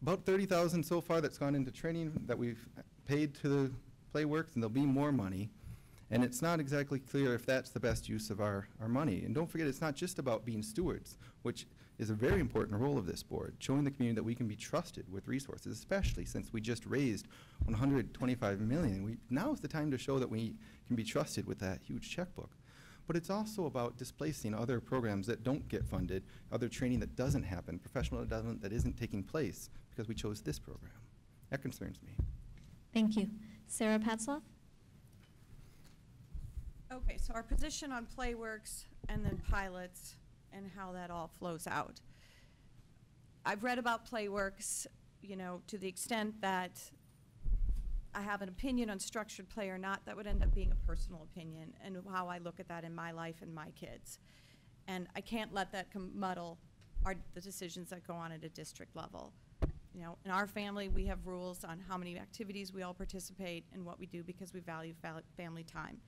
about $30,000 so far that's gone into training that we've paid to the Playworks, and there'll be more money. And it's not exactly clear if that's the best use of our money. And don't forget, it's not just about being stewards, which is a very important role of this board, showing the community that we can be trusted with resources, especially since we just raised $125 million. Now's the time to show that we can be trusted with that huge checkbook. But it's also about displacing other programs that don't get funded, other training that doesn't happen, professional development that isn't taking place because we chose this program. That concerns me. Thank you. Sarah Patzloff? Okay, so our position on Playworks and then pilots and how that all flows out. I've read about Playworks, you know, to the extent that I have an opinion on structured play or not. That would end up being a personal opinion and how I look at that in my life and my kids. And I can't let that muddle the decisions that go on at a district level. You know, in our family, we have rules on how many activities we all participate and what we do because we value family time.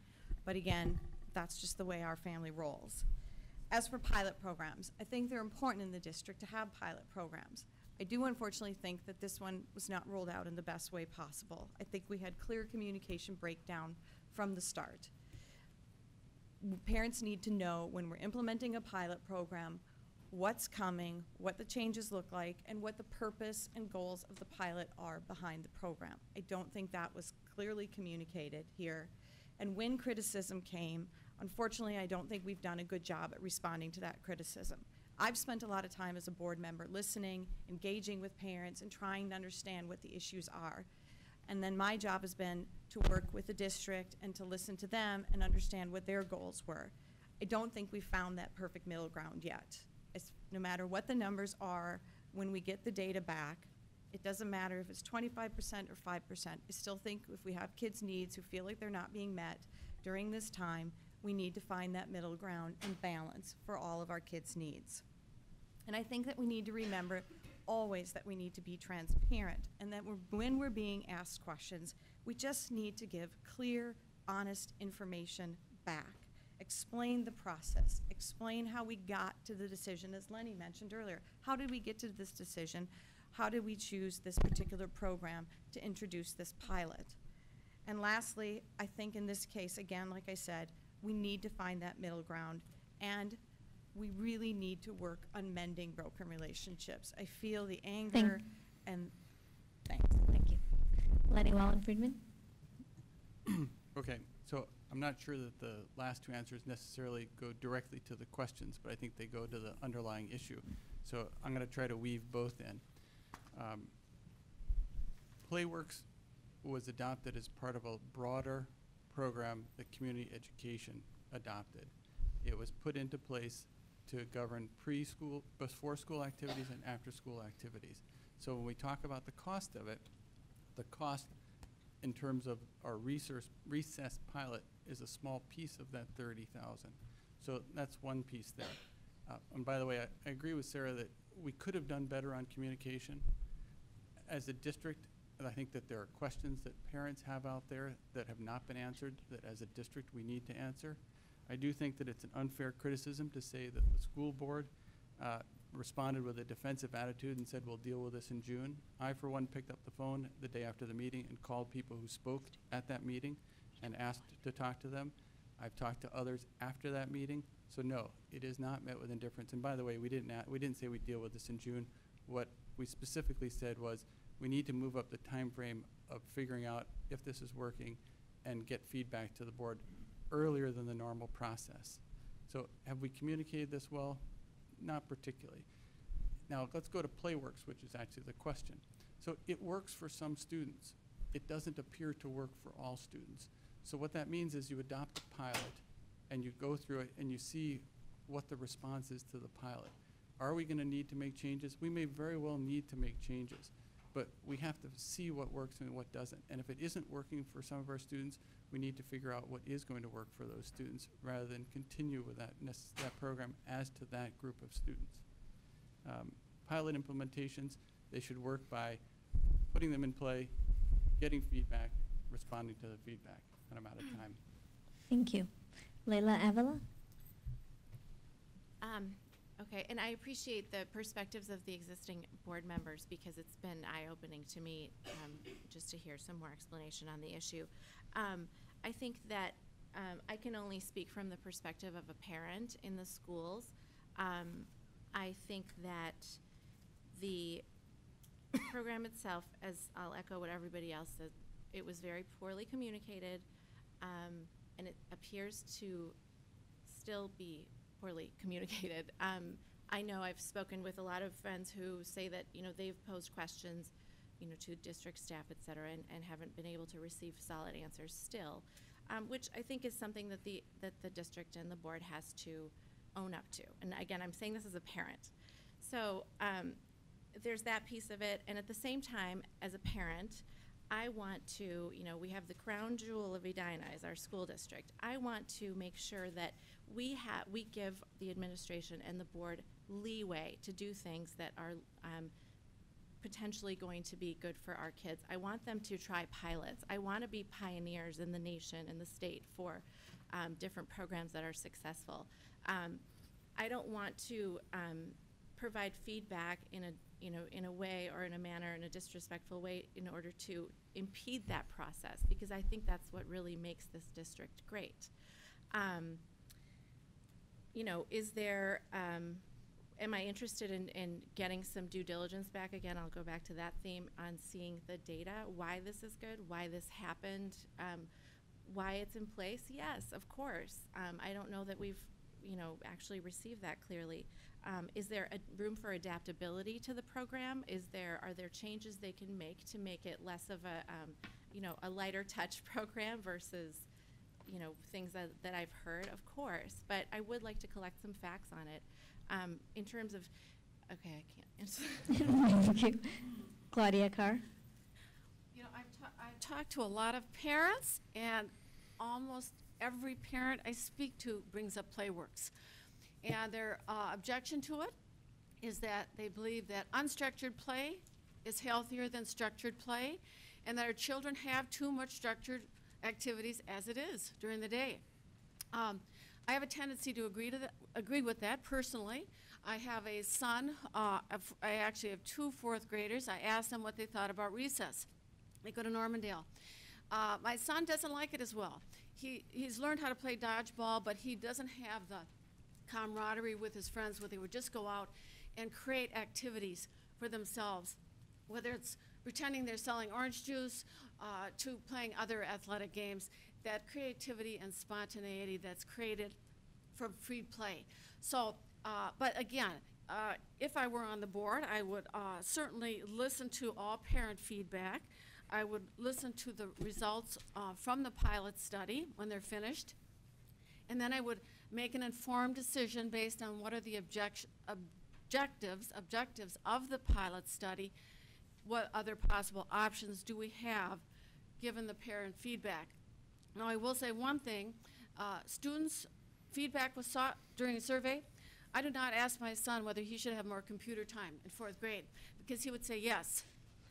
But again, that's just the way our family rolls. As for pilot programs, I think they're important in the district to have pilot programs. I do unfortunately think that this one was not rolled out in the best way possible. I think we had clear communication breakdown from the start. Parents need to know when we're implementing a pilot program what's coming, what the changes look like, and what the purpose and goals of the pilot are behind the program. I don't think that was clearly communicated here. And when criticism came, unfortunately, I don't think we've done a good job at responding to that criticism. I've spent a lot of time as a board member listening, engaging with parents, and trying to understand what the issues are. And then my job has been to work with the district and to listen to them and understand what their goals were. I don't think we found that perfect middle ground yet. No matter what the numbers are, when we get the data back, it doesn't matter if it's 25% or 5%. I still think if we have kids' needs who feel like they're not being met during this time, we need to find that middle ground and balance for all of our kids' needs. And I think that we need to remember always that we need to be transparent, and that when we're being asked questions, we just need to give clear, honest information back. Explain the process. Explain how we got to the decision, as Lenny mentioned earlier. How did we get to this decision? How did we choose this particular program to introduce this pilot? And lastly, I think in this case, again, like I said, we need to find that middle ground. And we really need to work on mending broken relationships. I feel the anger and thanks. Thank you. Leny Wallen-Friedman? Okay, so I'm not sure that the last two answers necessarily go directly to the questions, but I think they go to the underlying issue. So I'm going to try to weave both in. PlayWorks was adopted as part of a broader program that community education adopted. It was put into place to govern preschool, before school activities and after school activities. So when we talk about the cost of it, the cost in terms of our recess pilot is a small piece of that 30,000. So that's one piece there. And by the way, I agree with Sarah that we could have done better on communication. As a district, I think that there are questions that parents have out there that have not been answered that as a district we need to answer. I do think that it's an unfair criticism to say that the school board responded with a defensive attitude and said, we'll deal with this in June. I, for one, picked up the phone the day after the meeting and called people who spoke at that meeting and asked to talk to them. I've talked to others after that meeting. So no, it is not met with indifference. And by the way, we didn't say we'd deal with this in June. What we specifically said was we need to move up the time frame of figuring out if this is working and get feedback to the board earlier than the normal process. So have we communicated this well? Not particularly. Now let's go to PlayWorks, which is actually the question. So it works for some students. It doesn't appear to work for all students. So what that means is you adopt a pilot and you go through it and you see what the response is to the pilot. Are we going to need to make changes? We may very well need to make changes, but we have to see what works and what doesn't. And if it isn't working for some of our students, we need to figure out what is going to work for those students rather than continue with that program as to that group of students. Pilot implementations, they should work by putting them in play, getting feedback, responding to the feedback, and I'm out of time. Thank you. Layla Avila? Okay, and I appreciate the perspectives of the existing board members because it's been eye-opening to me just to hear some more explanation on the issue. I think that I can only speak from the perspective of a parent in the schools. I think that the program itself, as I'll echo what everybody else said, it was very poorly communicated, and it appears to still be poorly communicated. I know I've spoken with a lot of friends who say that they've posed questions to district staff, et cetera, and haven't been able to receive solid answers still, which I think is something that the district and the board has to own up to. And again, I'm saying this as a parent. So there's that piece of it, and at the same time, as a parent, I want to, we have the crown jewel of Edina as our school district. I want to make sure that we give the administration and the board leeway to do things that are potentially going to be good for our kids. I want them to try pilots. I want to be pioneers in the nation and the state for different programs that are successful. I don't want to provide feedback in a way or in a manner, in a disrespectful way, in order to impede that process, because I think that's what really makes this district great. Is there, am I interested in getting some due diligence back? Again, I'll go back to that theme on seeing the data, why this is good, why this happened, why it's in place. Yes, of course. I don't know that we've actually received that clearly. Is there a room for adaptability to the program? Are there changes they can make to make it less of a lighter touch program versus things that I've heard? Of course, but I would like to collect some facts on it. In terms of, okay, I can't answer. Thank you. Claudia, Carr? I've talked to a lot of parents, and almost every parent I speak to brings up PlayWorks. And their objection to it is that they believe that unstructured play is healthier than structured play, and that our children have too much structured activities as it is during the day. I have a tendency to agree with that personally. I have a son, I actually have two fourth graders. I asked them what they thought about recess. They go to Normandale. My son doesn't like it as well. He's learned how to play dodgeball, but he doesn't have the camaraderie with his friends where they would just go out and create activities for themselves, whether it's pretending they're selling orange juice to playing other athletic games, that creativity and spontaneity that's created from free play. So, but again, if I were on the board, I would certainly listen to all parent feedback. I would listen to the results from the pilot study when they're finished. And then I would make an informed decision based on what are the objectives of the pilot study. What other possible options do we have given the parent feedback? Now, I will say one thing. Students' feedback was sought during a survey. I did not ask my son whether he should have more computer time in 4th grade because he would say yes.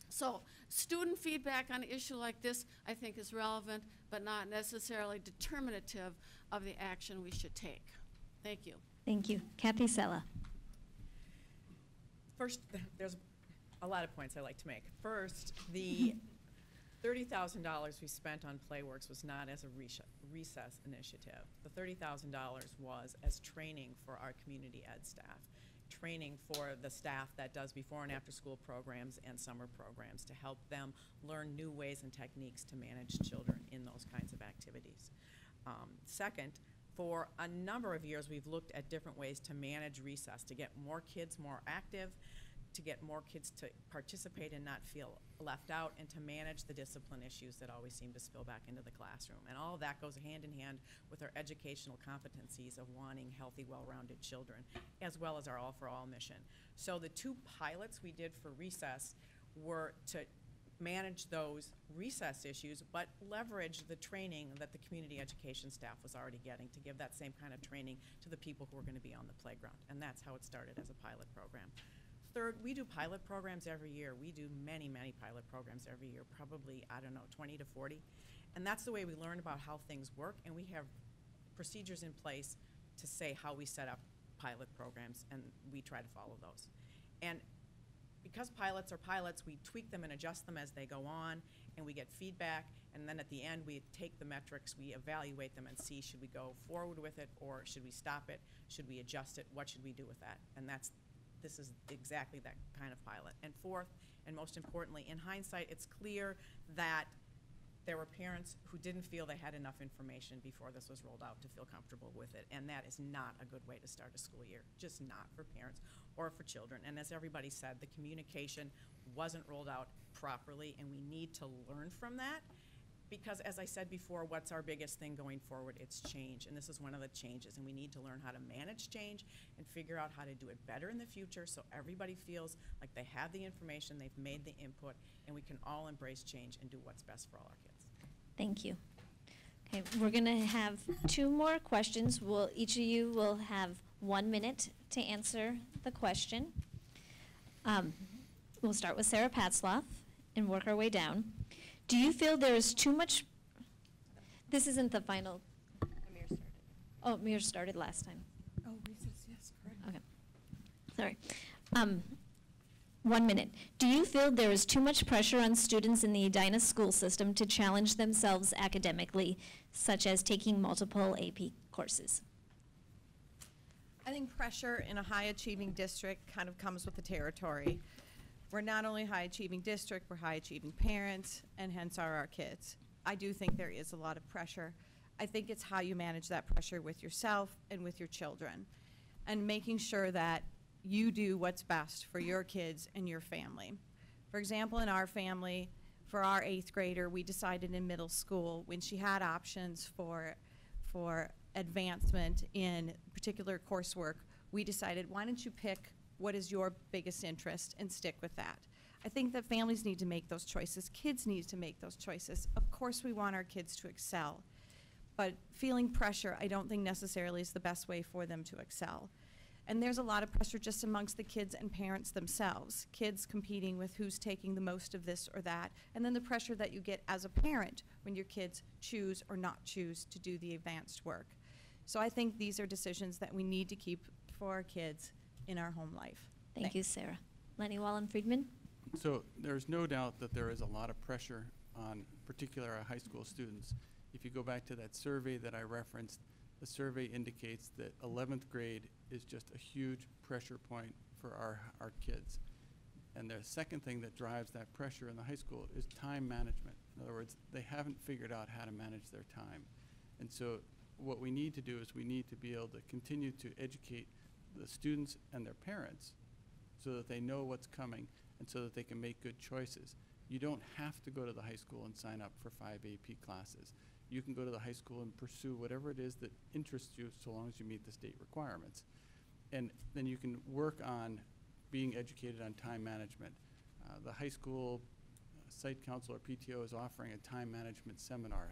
So student feedback on an issue like this, I think, is relevant, but not necessarily determinative of the action we should take. Thank you. Thank you. Cathy Cella. First, there's a lot of points I'd like to make. First, the $30,000 we spent on PlayWorks was not as a recess initiative. The $30,000 was as training for our community ed staff, training for the staff that does before and after school programs and summer programs to help them learn new ways and techniques to manage children in those kinds of activities. Second, for a number of years we've looked at different ways to manage recess, to get more kids more active, to get more kids to participate and not feel left out, and to manage the discipline issues that always seem to spill back into the classroom. And all of that goes hand in hand with our educational competencies of wanting healthy, well-rounded children, as well as our All for All mission. So the 2 pilots we did for recess were to manage those recess issues, but leverage the training that the community education staff was already getting to give that same kind of training to the people who are going to be on the playground. And that's how it started as a pilot program. Third, we do pilot programs every year. We do many, many pilot programs every year, probably, I don't know, 20 to 40. And that's the way we learn about how things work, and we have procedures in place to say how we set up pilot programs, and we try to follow those. And because pilots are pilots, we tweak them and adjust them as they go on, and we get feedback, and then at the end we take the metrics, we evaluate them and see, should we go forward with it, or should we stop it, should we adjust it, what should we do with that? And this is exactly that kind of pilot. And fourth, and most importantly, in hindsight, it's clear that there were parents who didn't feel they had enough information before this was rolled out to feel comfortable with it, and that is not a good way to start a school year, just not for parents or for children. And as everybody said, the communication wasn't rolled out properly, and we need to learn from that. Because as I said before, what's our biggest thing going forward? It's change, and this is one of the changes, and we need to learn how to manage change and figure out how to do it better in the future so everybody feels like they have the information, they've made the input, and we can all embrace change and do what's best for all our kids. Thank you. Okay, we're going to have 2 more questions. Each of you will have 1 minute to answer the question. We'll start with Sarah Patzloff and work our way down. Do you feel there is too much? This isn't the final. Amir started. Oh, Amir started last time. Oh, recess, yes, correct. Okay. Sorry. 1 minute. Do you feel there is too much pressure on students in the Edina school system to challenge themselves academically, such as taking multiple AP courses? I think pressure in a high-achieving district kind of comes with the territory. We're not only a high-achieving district, we're high-achieving parents, and hence are our kids. I do think there is a lot of pressure. I think it's how you manage that pressure with yourself and with your children, and making sure that you do what's best for your kids and your family. For example, in our family, for our 8th grader, we decided in middle school, when she had options for advancement in particular coursework, we decided, why don't you pick what is your biggest interest and stick with that. I think that families need to make those choices. Kids need to make those choices. Of course we want our kids to excel, but feeling pressure I don't think necessarily is the best way for them to excel. And there's a lot of pressure just amongst the kids and parents themselves. Kids competing with who's taking the most of this or that, and then the pressure that you get as a parent when your kids choose or not choose to do the advanced work. So I think these are decisions that we need to keep for our kids in our home life. Thank you, Sarah. Leny Wallen-Friedman? So there's no doubt that there is a lot of pressure on particular our high school students. If you go back to that survey that I referenced, the survey indicates that 11th grade is just a huge pressure point for our kids. And the second thing that drives that pressure in the high school is time management. In other words, they haven't figured out how to manage their time. And so what we need to do is we need to be able to continue to educate the students and their parents so that they know what's coming and so that they can make good choices. You don't have to go to the high school and sign up for 5 AP classes. You can go to the high school and pursue whatever it is that interests you so long as you meet the state requirements. And then you can work on being educated on time management. The high school site council or PTO is offering a time management seminar.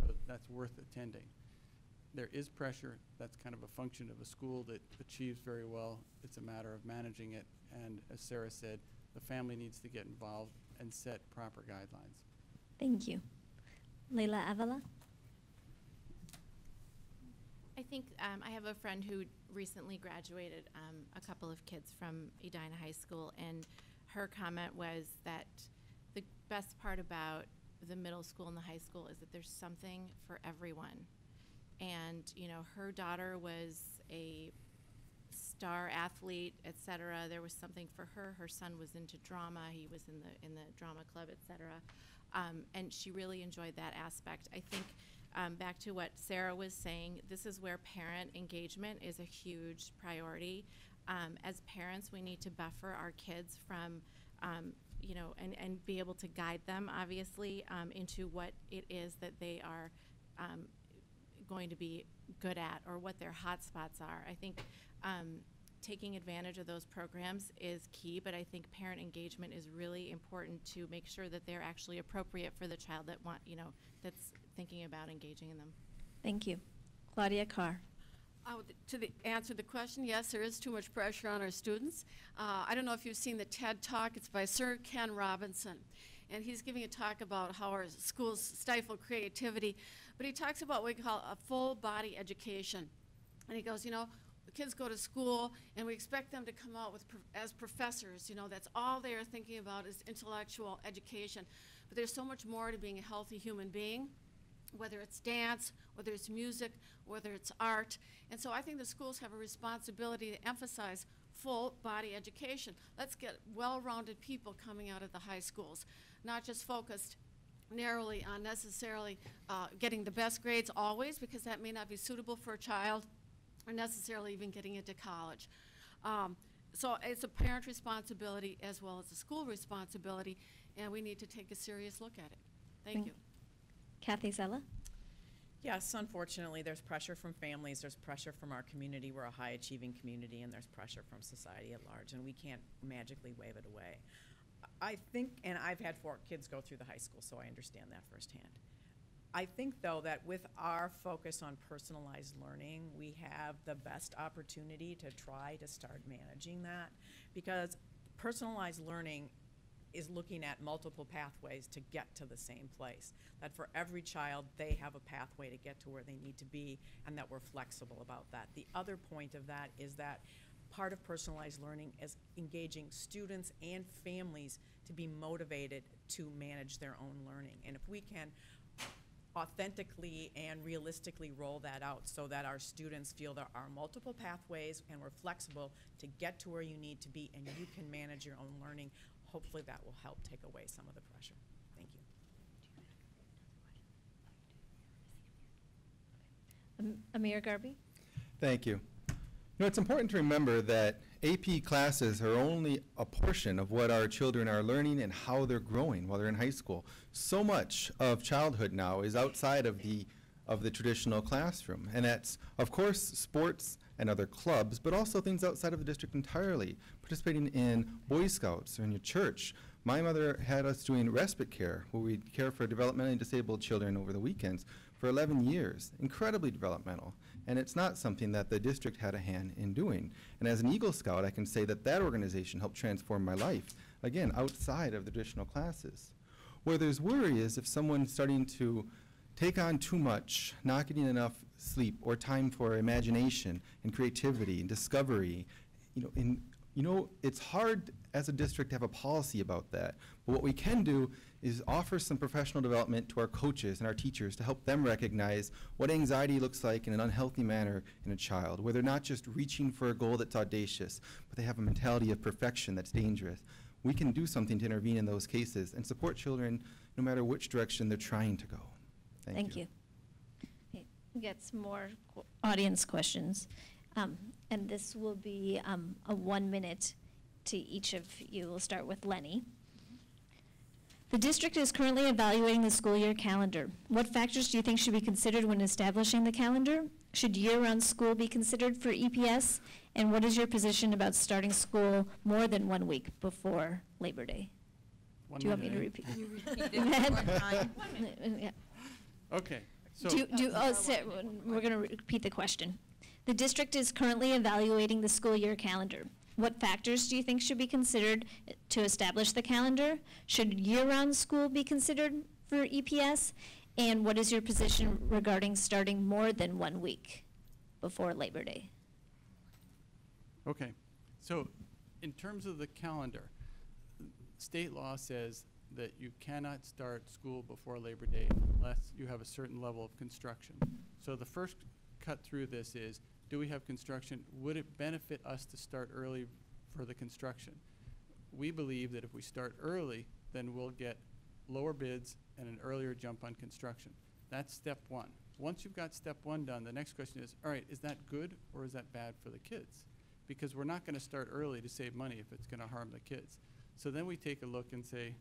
So that's worth attending. There is pressure. That's kind of a function of a school that achieves very well. It's a matter of managing it. And as Sarah said, the family needs to get involved and set proper guidelines. Thank you. Layla Avila? I think I have a friend who recently graduated, a couple of kids from Edina High School, and her comment was that the best part about the middle school and the high school is that there's something for everyone. And, you know, her daughter was a star athlete, et cetera. There was something for her. Her son was into drama. He was in the drama club, et cetera. And she really enjoyed that aspect. I think back to what Sarah was saying, this is where parent engagement is a huge priority. As parents, we need to buffer our kids from, you know, and be able to guide them, obviously, into what it is that they are going to be good at or what their hot spots are. I think taking advantage of those programs is key, but I think parent engagement is really important to make sure that they're actually appropriate for the child that that's thinking about engaging in them. Thank you. Claudia Carr? Answer the question, yes, there is too much pressure on our students. I don't know if you've seen the TED Talk. It's by Sir Ken Robinson. And he's giving a talk about how our schools stifle creativity. But he talks about what we call a full body education. And he goes, you know, the kids go to school and we expect them to come out with as professors. You know, that's all they are thinking about is intellectual education. But there's so much more to being a healthy human being, whether it's dance, whether it's music, whether it's art. And so I think the schools have a responsibility to emphasize full body education. Let's get well-rounded people coming out of the high schools, not just focused narrowly on necessarily getting the best grades always, because that may not be suitable for a child, or necessarily even getting into college. So it's a parent responsibility as well as a school responsibility, and we need to take a serious look at it. Thank you. Cathy Cella? Yes, unfortunately, there's pressure from families, there's pressure from our community. We're a high-achieving community, and there's pressure from society at large, and we can't magically wave it away. I think, and I've had 4 kids go through the high school, so I understand that firsthand. I think, though, that with our focus on personalized learning, we have the best opportunity to try to start managing that, because personalized learning is looking at multiple pathways to get to the same place. That for every child, they have a pathway to get to where they need to be, and that we're flexible about that. The other point of that is that part of personalized learning is engaging students and families to be motivated to manage their own learning. And if we can authentically and realistically roll that out so that our students feel there are multiple pathways and we're flexible to get to where you need to be and you can manage your own learning, hopefully that will help take away some of the pressure. Thank you. Amir Gharbi? Thank you. You know, it's important to remember that AP classes are only a portion of what our children are learning and how they're growing while they're in high school. So much of childhood now is outside of the traditional classroom, and that's, of course, sports and other clubs, but also things outside of the district entirely, participating in Boy Scouts or in your church. My mother had us doing respite care, where we'd care for developmentally disabled children over the weekends for 11 years, incredibly developmental. And it's not something that the district had a hand in doing. And as an Eagle Scout, I can say that that organization helped transform my life, again, outside of the traditional classes. Where there's worry is if someone's starting to take on too much, not getting enough sleep or time for imagination and creativity and discovery, you know, in You know, it's hard as a district to have a policy about that, but what we can do is offer some professional development to our coaches and our teachers to help them recognize what anxiety looks like in an unhealthy manner in a child, where they're not just reaching for a goal that's audacious, but they have a mentality of perfection that's dangerous. We can do something to intervene in those cases and support children no matter which direction they're trying to go. Thank you. Okay, we got some more audience questions. And this will be a 1 minute to each of you. We'll start with Lenny. The district is currently evaluating the school year calendar. What factors do you think should be considered when establishing the calendar? Should year-round school be considered for EPS? And what is your position about starting school more than 1 week before Labor Day? Do you want me to repeat? Can you repeat it one time? Yeah. Okay, so. We're going to repeat the question. The district is currently evaluating the school year calendar. What factors do you think should be considered to establish the calendar? Should year-round school be considered for EPS? And what is your position regarding starting more than 1 week before Labor Day? Okay, so in terms of the calendar, state law says that you cannot start school before Labor Day unless you have a certain level of construction. So the first cut through this is, do we have construction? Would it benefit us to start early for the construction? We believe that if we start early, then we'll get lower bids and an earlier jump on construction. That's step one. Once you've got step one done, the next question is, all right, is that good or is that bad for the kids? Because we're not going to start early to save money if it's going to harm the kids. So then we take a look and say,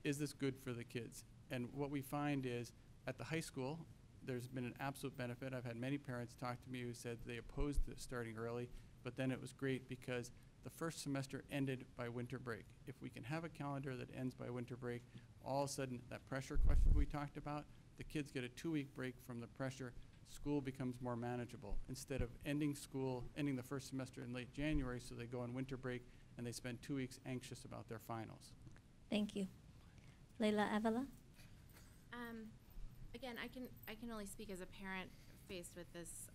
is this good for the kids? And what we find is at the high school, there's been an absolute benefit. I've had many parents talk to me who said they opposed the starting early, but then it was great because the first semester ended by winter break. If we can have a calendar that ends by winter break, all of a sudden that pressure question we talked about, the kids get a 2-week break from the pressure, school becomes more manageable. Instead of ending the first semester in late January, so they go on winter break and they spend 2 weeks anxious about their finals. Thank you. Layla Avila? Again, I can only speak as a parent faced with this.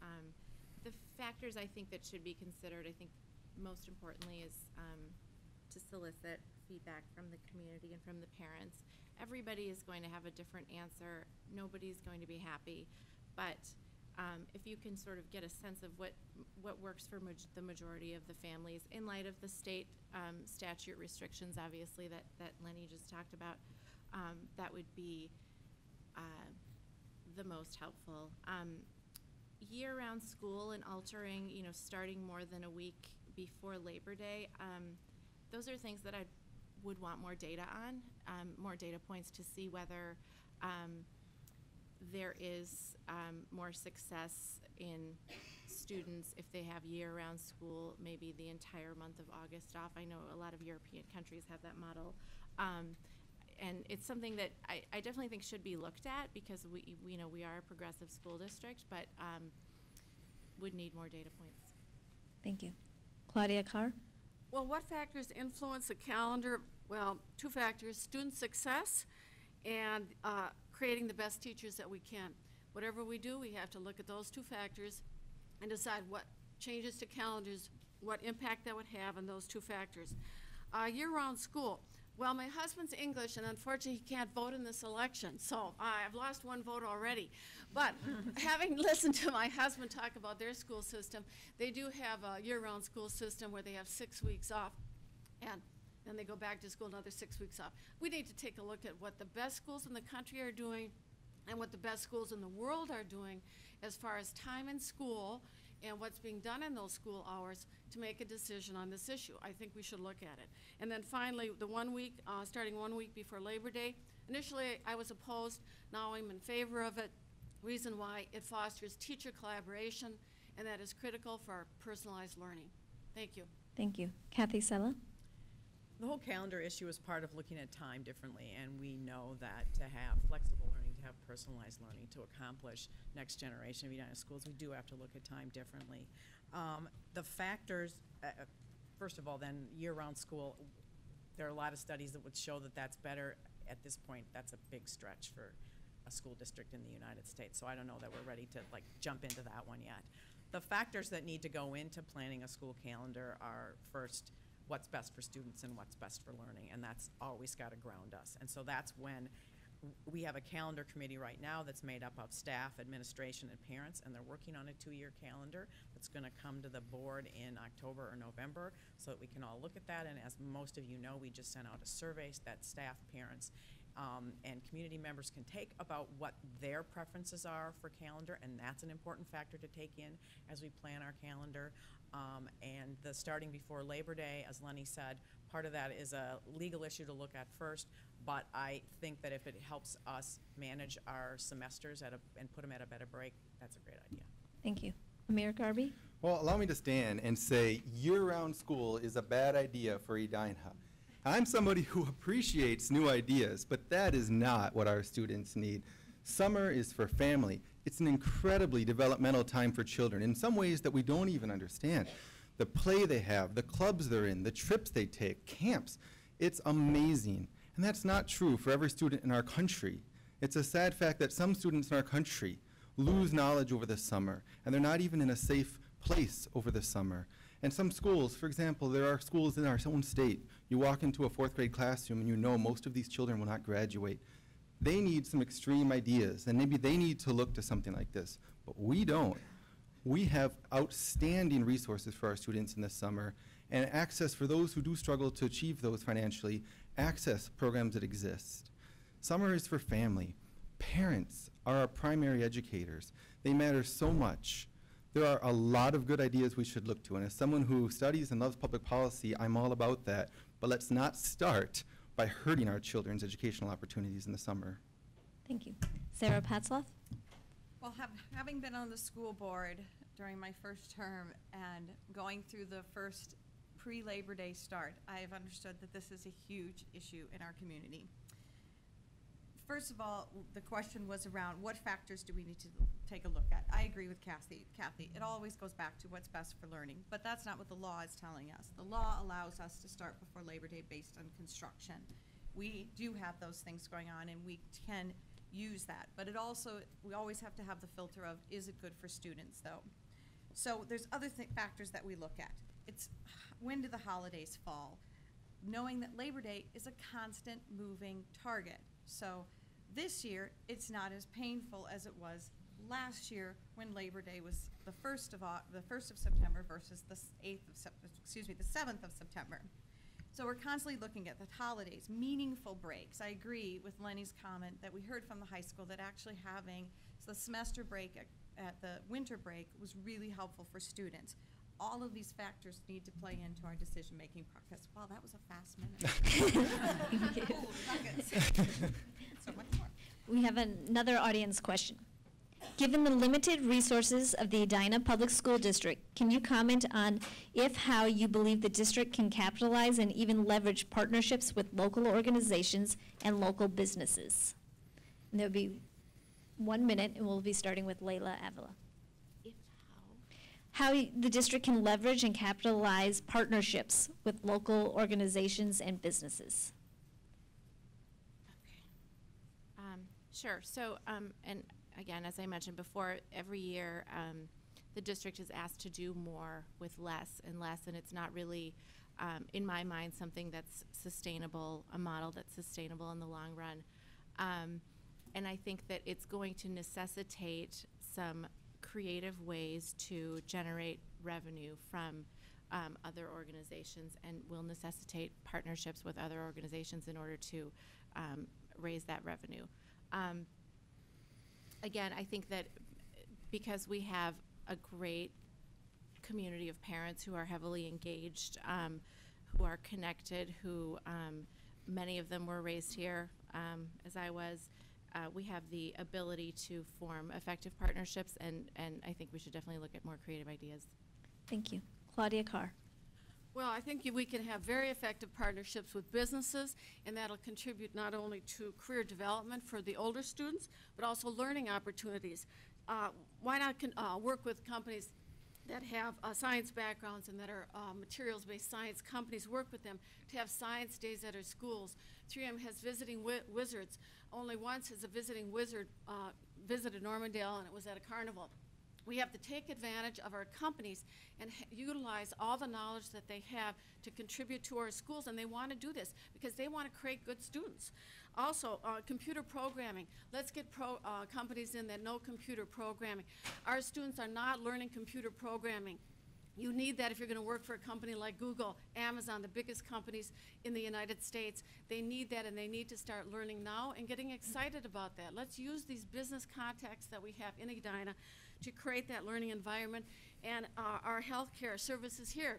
The factors I think that should be considered, I think most importantly is to solicit feedback from the community and from the parents. Everybody is going to have a different answer. Nobody's going to be happy. But if you can sort of get a sense of what works for the majority of the families in light of the state statute restrictions, obviously, that Lenny just talked about, that would be the most helpful. Year-round school and altering, starting more than a week before Labor Day, those are things that I would want more data on, more data points to see whether there is more success in students if they have year-round school, maybe the entire month of August off. I know a lot of European countries have that model. And it's something that I definitely think should be looked at because we are a progressive school district, but would need more data points. Thank you. Claudia Carr? Well, what factors influence the calendar? Well, 2 factors, student success and creating the best teachers that we can. Whatever we do, we have to look at those 2 factors and decide what changes to calendars, what impact that would have on those 2 factors. Year-round school. Well, my husband's English, and unfortunately he can't vote in this election, so I've lost 1 vote already. But having listened to my husband talk about their school system, they do have a year-round school system where they have 6 weeks off, and then they go back to school another 6 weeks off. We need to take a look at what the best schools in the country are doing and what the best schools in the world are doing as far as time in school and what's being done in those school hours to make a decision on this issue. I think we should look at it. And then finally, the 1 week, starting 1 week before Labor Day. Initially, I was opposed. Now I'm in favor of it. Reason why, it fosters teacher collaboration, and that is critical for our personalized learning. Thank you. Thank you. Cathy Cella? The whole calendar issue is part of looking at time differently, and we know that to have flexible learning, to have personalized learning, to accomplish next generation of Edina schools, we do have to look at time differently. The factors, first of all, then year-round school, there are a lot of studies that would show that that's better. At this point, that's a big stretch for a school district in the United States, so I don't know that we're ready to jump into that one yet. The factors that need to go into planning a school calendar are, first, what's best for students and what's best for learning, and that's always got to ground us. And so that's when we have a calendar committee right now that's made up of staff, administration, and parents, and they're working on a 2-year calendar that's going to come to the board in October or November so that we can all look at that. And as most of you know, we just sent out a survey that staff, parents, and community members can take about what their preferences are for calendar, and that's an important factor to take in as we plan our calendar. And the starting before Labor Day, as Lenny said, part of that is a legal issue to look at first, but I think that if it helps us manage our semesters and put them at a better break, that's a great idea. Thank you. Amir, Gharbi? Well, allow me to stand and say year-round school is a bad idea for Edina. I'm somebody who appreciates new ideas, but that is not what our students need. Summer is for family. It's an incredibly developmental time for children in some ways that we don't even understand. The play they have, the clubs they're in, the trips they take, camps, it's amazing. And that's not true for every student in our country. It's a sad fact that some students in our country lose knowledge over the summer, and they're not even in a safe place over the summer. And some schools, for example, there are schools in our own state. You walk into a 4th grade classroom and you know most of these children will not graduate. They need some extreme ideas, and maybe they need to look to something like this, but we don't. We have outstanding resources for our students in the summer, and access for those who do struggle to achieve those financially, access programs that exist. Summer is for family. Parents are our primary educators. They matter so much. There are a lot of good ideas we should look to, and as someone who studies and loves public policy, I'm all about that. But let's not start by hurting our children's educational opportunities in the summer. Thank you. Sarah Patzloff? Well, having been on the school board during my first term and going through the first pre-Labor Day start, I have understood that this is a huge issue in our community. First of all, the question was around what factors do we need to take a look at. I agree with Cathy. It always goes back to what's best for learning, but that's not what the law is telling us. The law allows us to start before Labor Day based on construction. We do have those things going on, and we can use that, but it also, we always have to have the filter of, is it good for students, though? So there's other factors that we look at. It's when do the holidays fall? Knowing that Labor Day is a constant moving target. So this year, it's not as painful as it was last year when Labor Day was the 1st of September versus the 7th of September. So we're constantly looking at the holidays, meaningful breaks. I agree with Lenny's comment that we heard from the high school that actually having the semester break at the winter break was really helpful for students. All of these factors need to play into our decision-making process. Wow, that was a fast minute. Thank you. Oh, nuggets. So much more. We have another audience question. Given the limited resources of the Edina Public School District, can you comment on how you believe the district can capitalize and even leverage partnerships with local organizations and local businesses? And there'll be 1 minute, and we'll be starting with Layla Avila. How the district can leverage and capitalize partnerships with local organizations and businesses. Okay. Sure. So, and again, as I mentioned before, every year the district is asked to do more with less and less, and it's not really, in my mind, something that's sustainable, a model that's sustainable in the long run. And I think that it's going to necessitate some creative ways to generate revenue from other organizations, and will necessitate partnerships with other organizations in order to raise that revenue. Again, I think that because we have a great community of parents who are heavily engaged, who are connected, who many of them were raised here, as I was, we have the ability to form effective partnerships, and I think we should definitely look at more creative ideas. Thank you. Claudia Carr. Well, I think we can have very effective partnerships with businesses, and that'll contribute not only to career development for the older students, but also learning opportunities. Why not work with companies that have science backgrounds and that are materials-based science companies, work with them to have science days at our schools. 3M has visiting wizards. Only once has a visiting wizard visited Normandale, and it was at a carnival. We have to take advantage of our companies and utilize all the knowledge that they have to contribute to our schools, and they want to do this because they want to create good students. Also, computer programming. Let's get companies in that know computer programming. Our students are not learning computer programming. You need that if you're going to work for a company like Google, Amazon, the biggest companies in the United States. They need that, and they need to start learning now and getting excited about that. Let's use these business contacts that we have in Edina to create that learning environment. And our healthcare services here.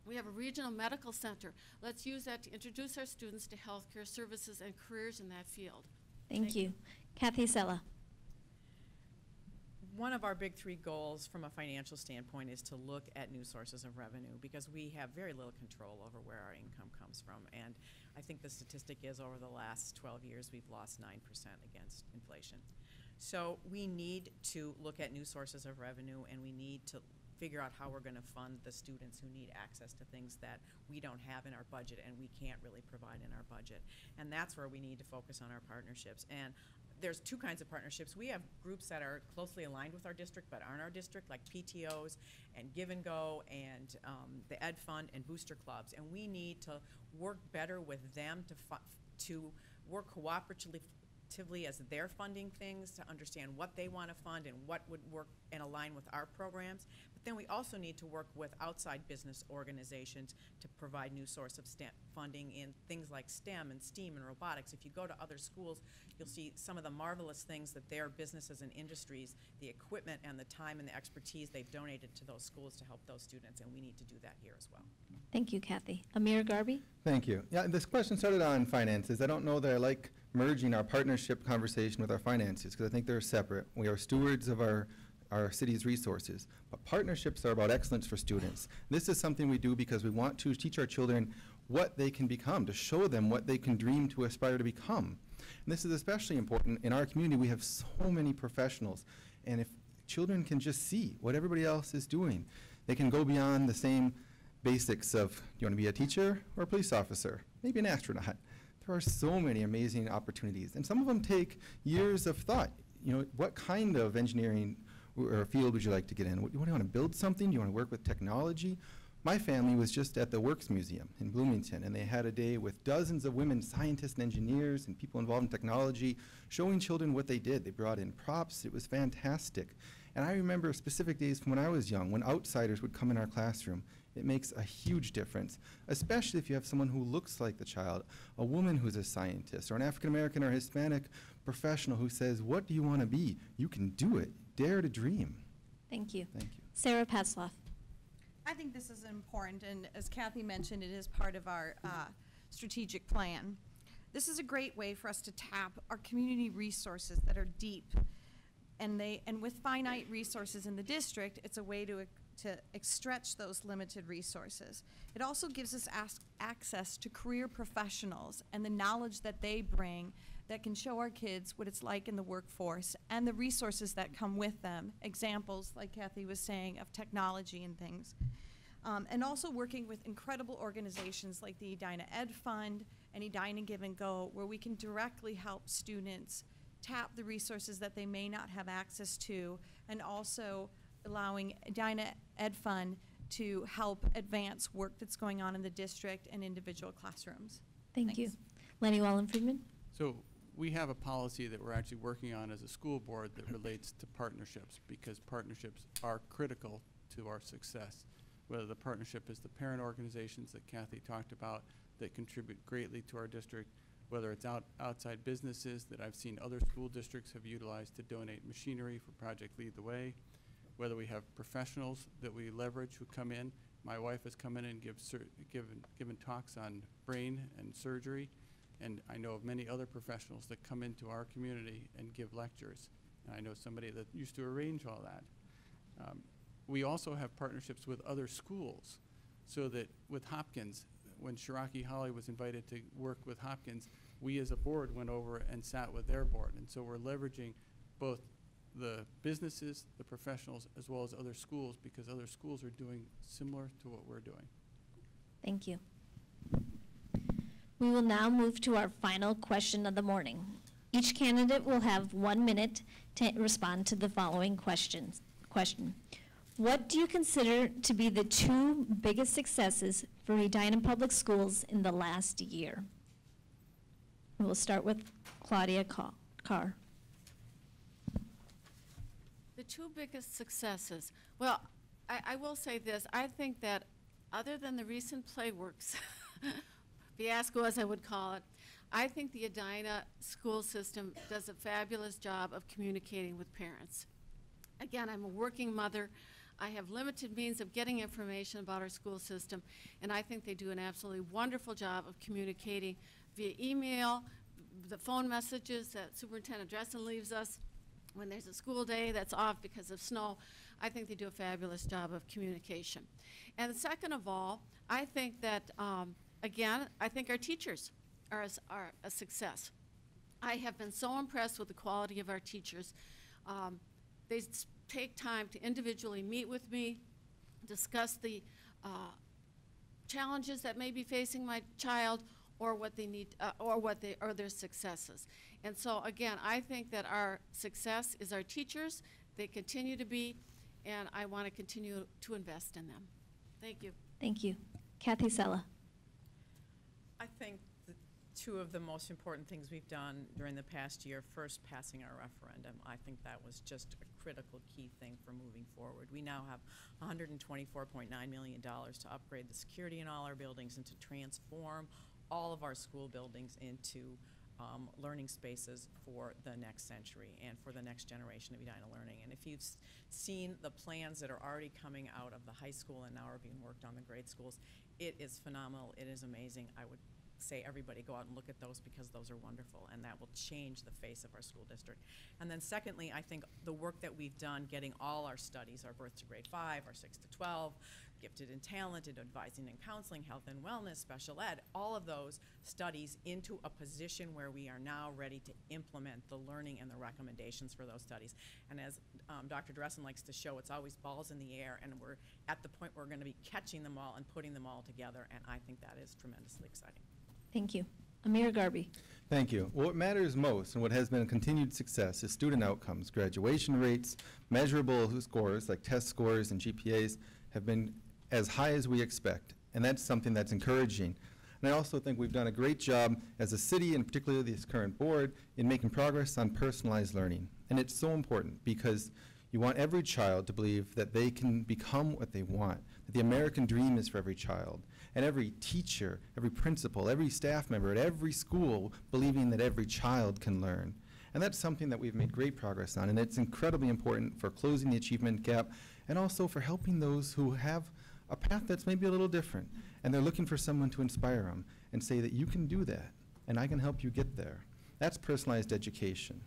We have a regional medical center. Let's use that to introduce our students to healthcare services and careers in that field. Thank you. Cathy Cella. One of our big 3 goals from a financial standpoint is to look at new sources of revenue, because we have very little control over where our income comes from. And I think the statistic is over the last 12 years we've lost 9% against inflation. So we need to look at new sources of revenue, and we need to figure out how we're going to fund the students who need access to things that we don't have in our budget and we can't really provide in our budget. And that's where we need to focus on our partnerships. And there's 2 kinds of partnerships. We have groups that are closely aligned with our district but aren't our district, like PTOs and Give and Go and the Ed Fund and booster clubs. And we need to work better with them to work cooperatively as they're funding things, to understand what they want to fund and what would work and align with our programs. But then we also need to work with outside business organizations to provide new source of funding in things like STEM and STEAM and robotics. If you go to other schools, you'll see some of the marvelous things that their businesses and industries, the equipment and the time and the expertise they've donated to those schools to help those students, and we need to do that here as well. Thank you, Cathy. Amir, Gharbi. Thank you. Yeah, this question started on finances. I don't know that I like merging our partnership conversation with our finances, because I think they're separate. We are stewards of our city's resources, but partnerships are about excellence for students. This is something we do because we want to teach our children what they can become, to show them what they can dream to aspire to become. And this is especially important in our community. We have so many professionals, and if children can just see what everybody else is doing, they can go beyond the same basics of, do you want to be a teacher or a police officer, maybe an astronaut. There are so many amazing opportunities, and some of them take years of thought. You know, what kind of engineering or field would you like to get in? Do you want to build something? Do you want to work with technology? My family was just at the Works Museum in Bloomington, and they had a day with dozens of women scientists and engineers and people involved in technology, showing children what they did. They brought in props. It was fantastic. And I remember specific days from when I was young, when outsiders would come in our classroom. It makes a huge difference, especially if you have someone who looks like the child, a woman who's a scientist, or an African-American or Hispanic professional who says, what do you want to be? You can do it. Dare to dream. Thank you. Thank you. Sarah Patzloff. I think this is important, and as Cathy mentioned, it is part of our strategic plan. This is a great way for us to tap our community resources that are deep, and with finite resources in the district, it's a way to stretch those limited resources. It also gives us access to career professionals and the knowledge that they bring that can show our kids what it's like in the workforce and the resources that come with them. Examples, like Cathy was saying, of technology and things. And also working with incredible organizations like the Edina Ed Fund and Edina Give and Go, where we can directly help students tap the resources that they may not have access to, and also allowing Edina Ed Fund to help advance work that's going on in the district and individual classrooms. Thank you. Leny Wallen-Friedman. So we have a policy that we're actually working on as a school board that relates to partnerships, because partnerships are critical to our success. Whether the partnership is the parent organizations that Cathy talked about that contribute greatly to our district, whether it's outside businesses that I've seen other school districts have utilized to donate machinery for Project Lead the Way, whether we have professionals that we leverage who come in. My wife has come in and given talks on brain and surgery, and I know of many other professionals that come into our community and give lectures. And I know somebody that used to arrange all that. We also have partnerships with other schools, so that with Hopkins, when Cherokee Holly was invited to work with Hopkins, we as a board went over and sat with their board. And so we're leveraging both the businesses, the professionals, as well as other schools, because other schools are doing similar to what we're doing. Thank you. We will now move to our final question of the morning. Each candidate will have 1 minute to respond to the following questions. question. What do you consider to be the 2 biggest successes for Edina Public Schools in the last year? We'll start with Claudia Carr. The 2 biggest successes. Well, I will say this. I think that other than the recent playworks, fiasco as I would call it, I think the Edina school system does a fabulous job of communicating with parents. Again, I'm a working mother. I have limited means of getting information about our school system, and I think they do an absolutely wonderful job of communicating via email, the phone messages that Superintendent Dressen leaves us when there's a school day that's off because of snow. I think they do a fabulous job of communication. And second of all, I think that, again, I think our teachers are a success. I have been so impressed with the quality of our teachers. They take time to individually meet with me, discuss the challenges that may be facing my child, or what they need, or their successes. And so again, I think that our success is our teachers. They continue to be, and I want to continue to invest in them. Thank you. Thank you. Cathy Cella. I think the 2 of the most important things we've done during the past year, first passing our referendum, I think that was just a critical key thing for moving forward. We now have $124.9 million to upgrade the security in all our buildings and to transform all of our school buildings into learning spaces for the next century and for the next generation of Edina learning. And if you've seen the plans that are already coming out of the high school and now are being worked on the grade schools, it is phenomenal. It is amazing. I would say everybody go out and look at those because those are wonderful, and that will change the face of our school district. And then secondly, I think the work that we've done getting all our studies, our birth to grade 5, our 6 to 12, gifted and talented, advising and counseling, health and wellness, special ed, all of those studies into a position where we are now ready to implement the learning and the recommendations for those studies. And as Dr. Dressen likes to show, it's always balls in the air, and we're at the point where we're going to be catching them all and putting them all together, and I think that is tremendously exciting. Thank you. Amir Gharbi. Thank you. What matters most and what has been a continued success is student outcomes. Graduation rates, measurable scores like test scores and GPAs have been as high as we expect, and that's something that's encouraging. And I also think we've done a great job as a city, and particularly this current board, in making progress on personalized learning. And it's so important because you want every child to believe that they can become what they want, that the American dream is for every child, and every teacher, every principal, every staff member at every school believing that every child can learn. And that's something that we've made great progress on, and it's incredibly important for closing the achievement gap and also for helping those who have a path that's maybe a little different, and they're looking for someone to inspire them and say that you can do that, and I can help you get there. That's personalized education.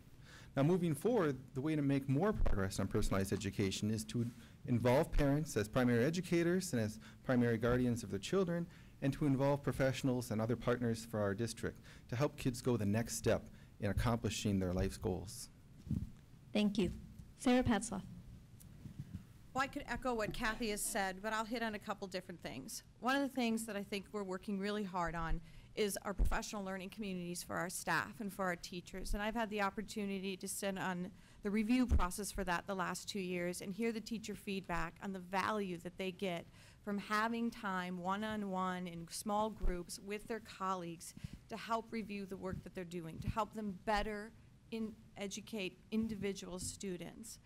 Now, moving forward, the way to make more progress on personalized education is to involve parents as primary educators and as primary guardians of their children, and to involve professionals and other partners for our district to help kids go the next step in accomplishing their life's goals. Thank you. Sarah Patzloff. Well, I could echo what Cathy has said, but I'll hit on a couple different things. One of the things that I think we're working really hard on is our professional learning communities for our staff and for our teachers. And I've had the opportunity to sit on the review process for that the last 2 years and hear the teacher feedback on the value that they get from having time one-on-one in small groups with their colleagues to help review the work that they're doing, to help them better educate individual students.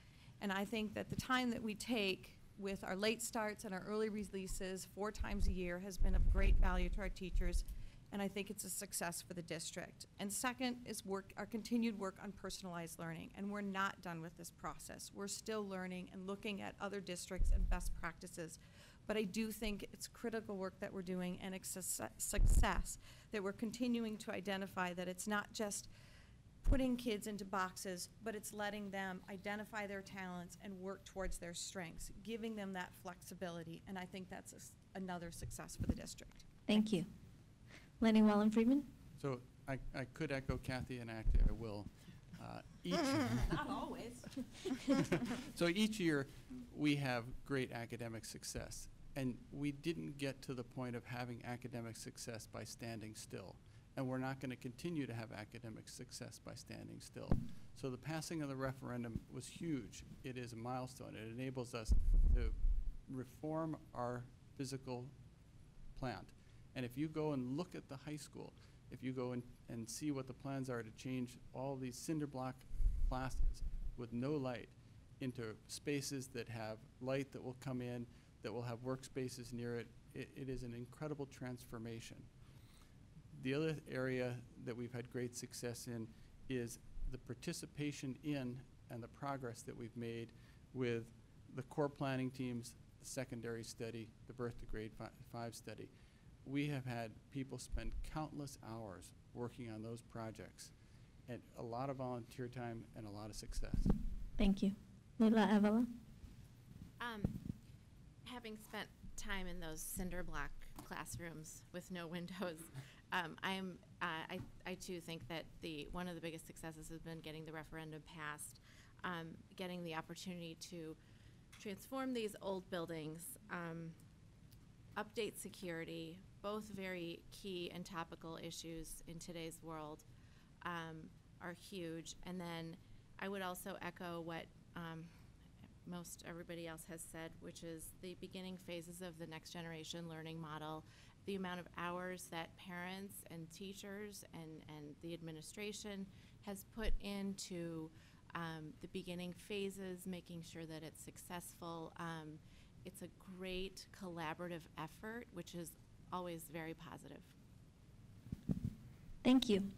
And I think that the time that we take with our late starts and our early releases 4 times a year has been of great value to our teachers, and I think it's a success for the district. And second is our continued work on personalized learning, and we're not done with this process. We're still learning and looking at other districts and best practices, but I do think it's critical work that we're doing, and it's a success that we're continuing to identify that it's not just putting kids into boxes, but it's letting them identify their talents and work towards their strengths, giving them that flexibility, and I think that's another success for the district. Thank you. Leny Wallen-Friedman. So I could echo Cathy, and actually I will. Not always. So each year we have great academic success, and we didn't get to the point of having academic success by standing still. And we're not going to continue to have academic success by standing still. So the passing of the referendum was huge. It is a milestone. It enables us to reform our physical plant. And if you go and look at the high school, if you go and see what the plans are to change all these cinder block classes with no light into spaces that have light that will come in, that will have workspaces near it, it is an incredible transformation. The other area that we've had great success in is the participation in and the progress that we've made with the core planning teams, the secondary study, the birth to grade 5 study. We have had people spend countless hours working on those projects, and a lot of volunteer time and a lot of success. Thank you. Layla Avila? Having spent time in those cinder block classrooms with no windows, I too think that one of the biggest successes has been getting the referendum passed, getting the opportunity to transform these old buildings, update security, both very key and topical issues in today's world, are huge. And then I would also echo what most everybody else has said, which is the beginning phases of the next generation learning model, the amount of hours that parents and teachers and the administration has put into the beginning phases, making sure that it's successful. It's a great collaborative effort, which is always very positive. Thank you.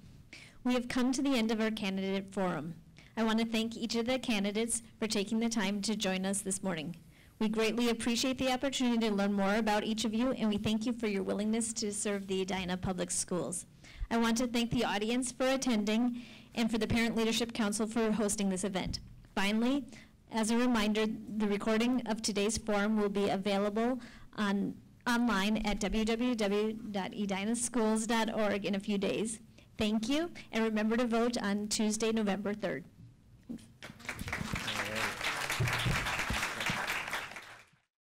We have come to the end of our candidate forum. I want to thank each of the candidates for taking the time to join us this morning. We greatly appreciate the opportunity to learn more about each of you, and we thank you for your willingness to serve the Edina Public Schools. I want to thank the audience for attending and for the Parent Leadership Council for hosting this event. Finally, as a reminder, the recording of today's forum will be available online at www.edinaschools.org in a few days. Thank you, and remember to vote on Tuesday, November 3rd.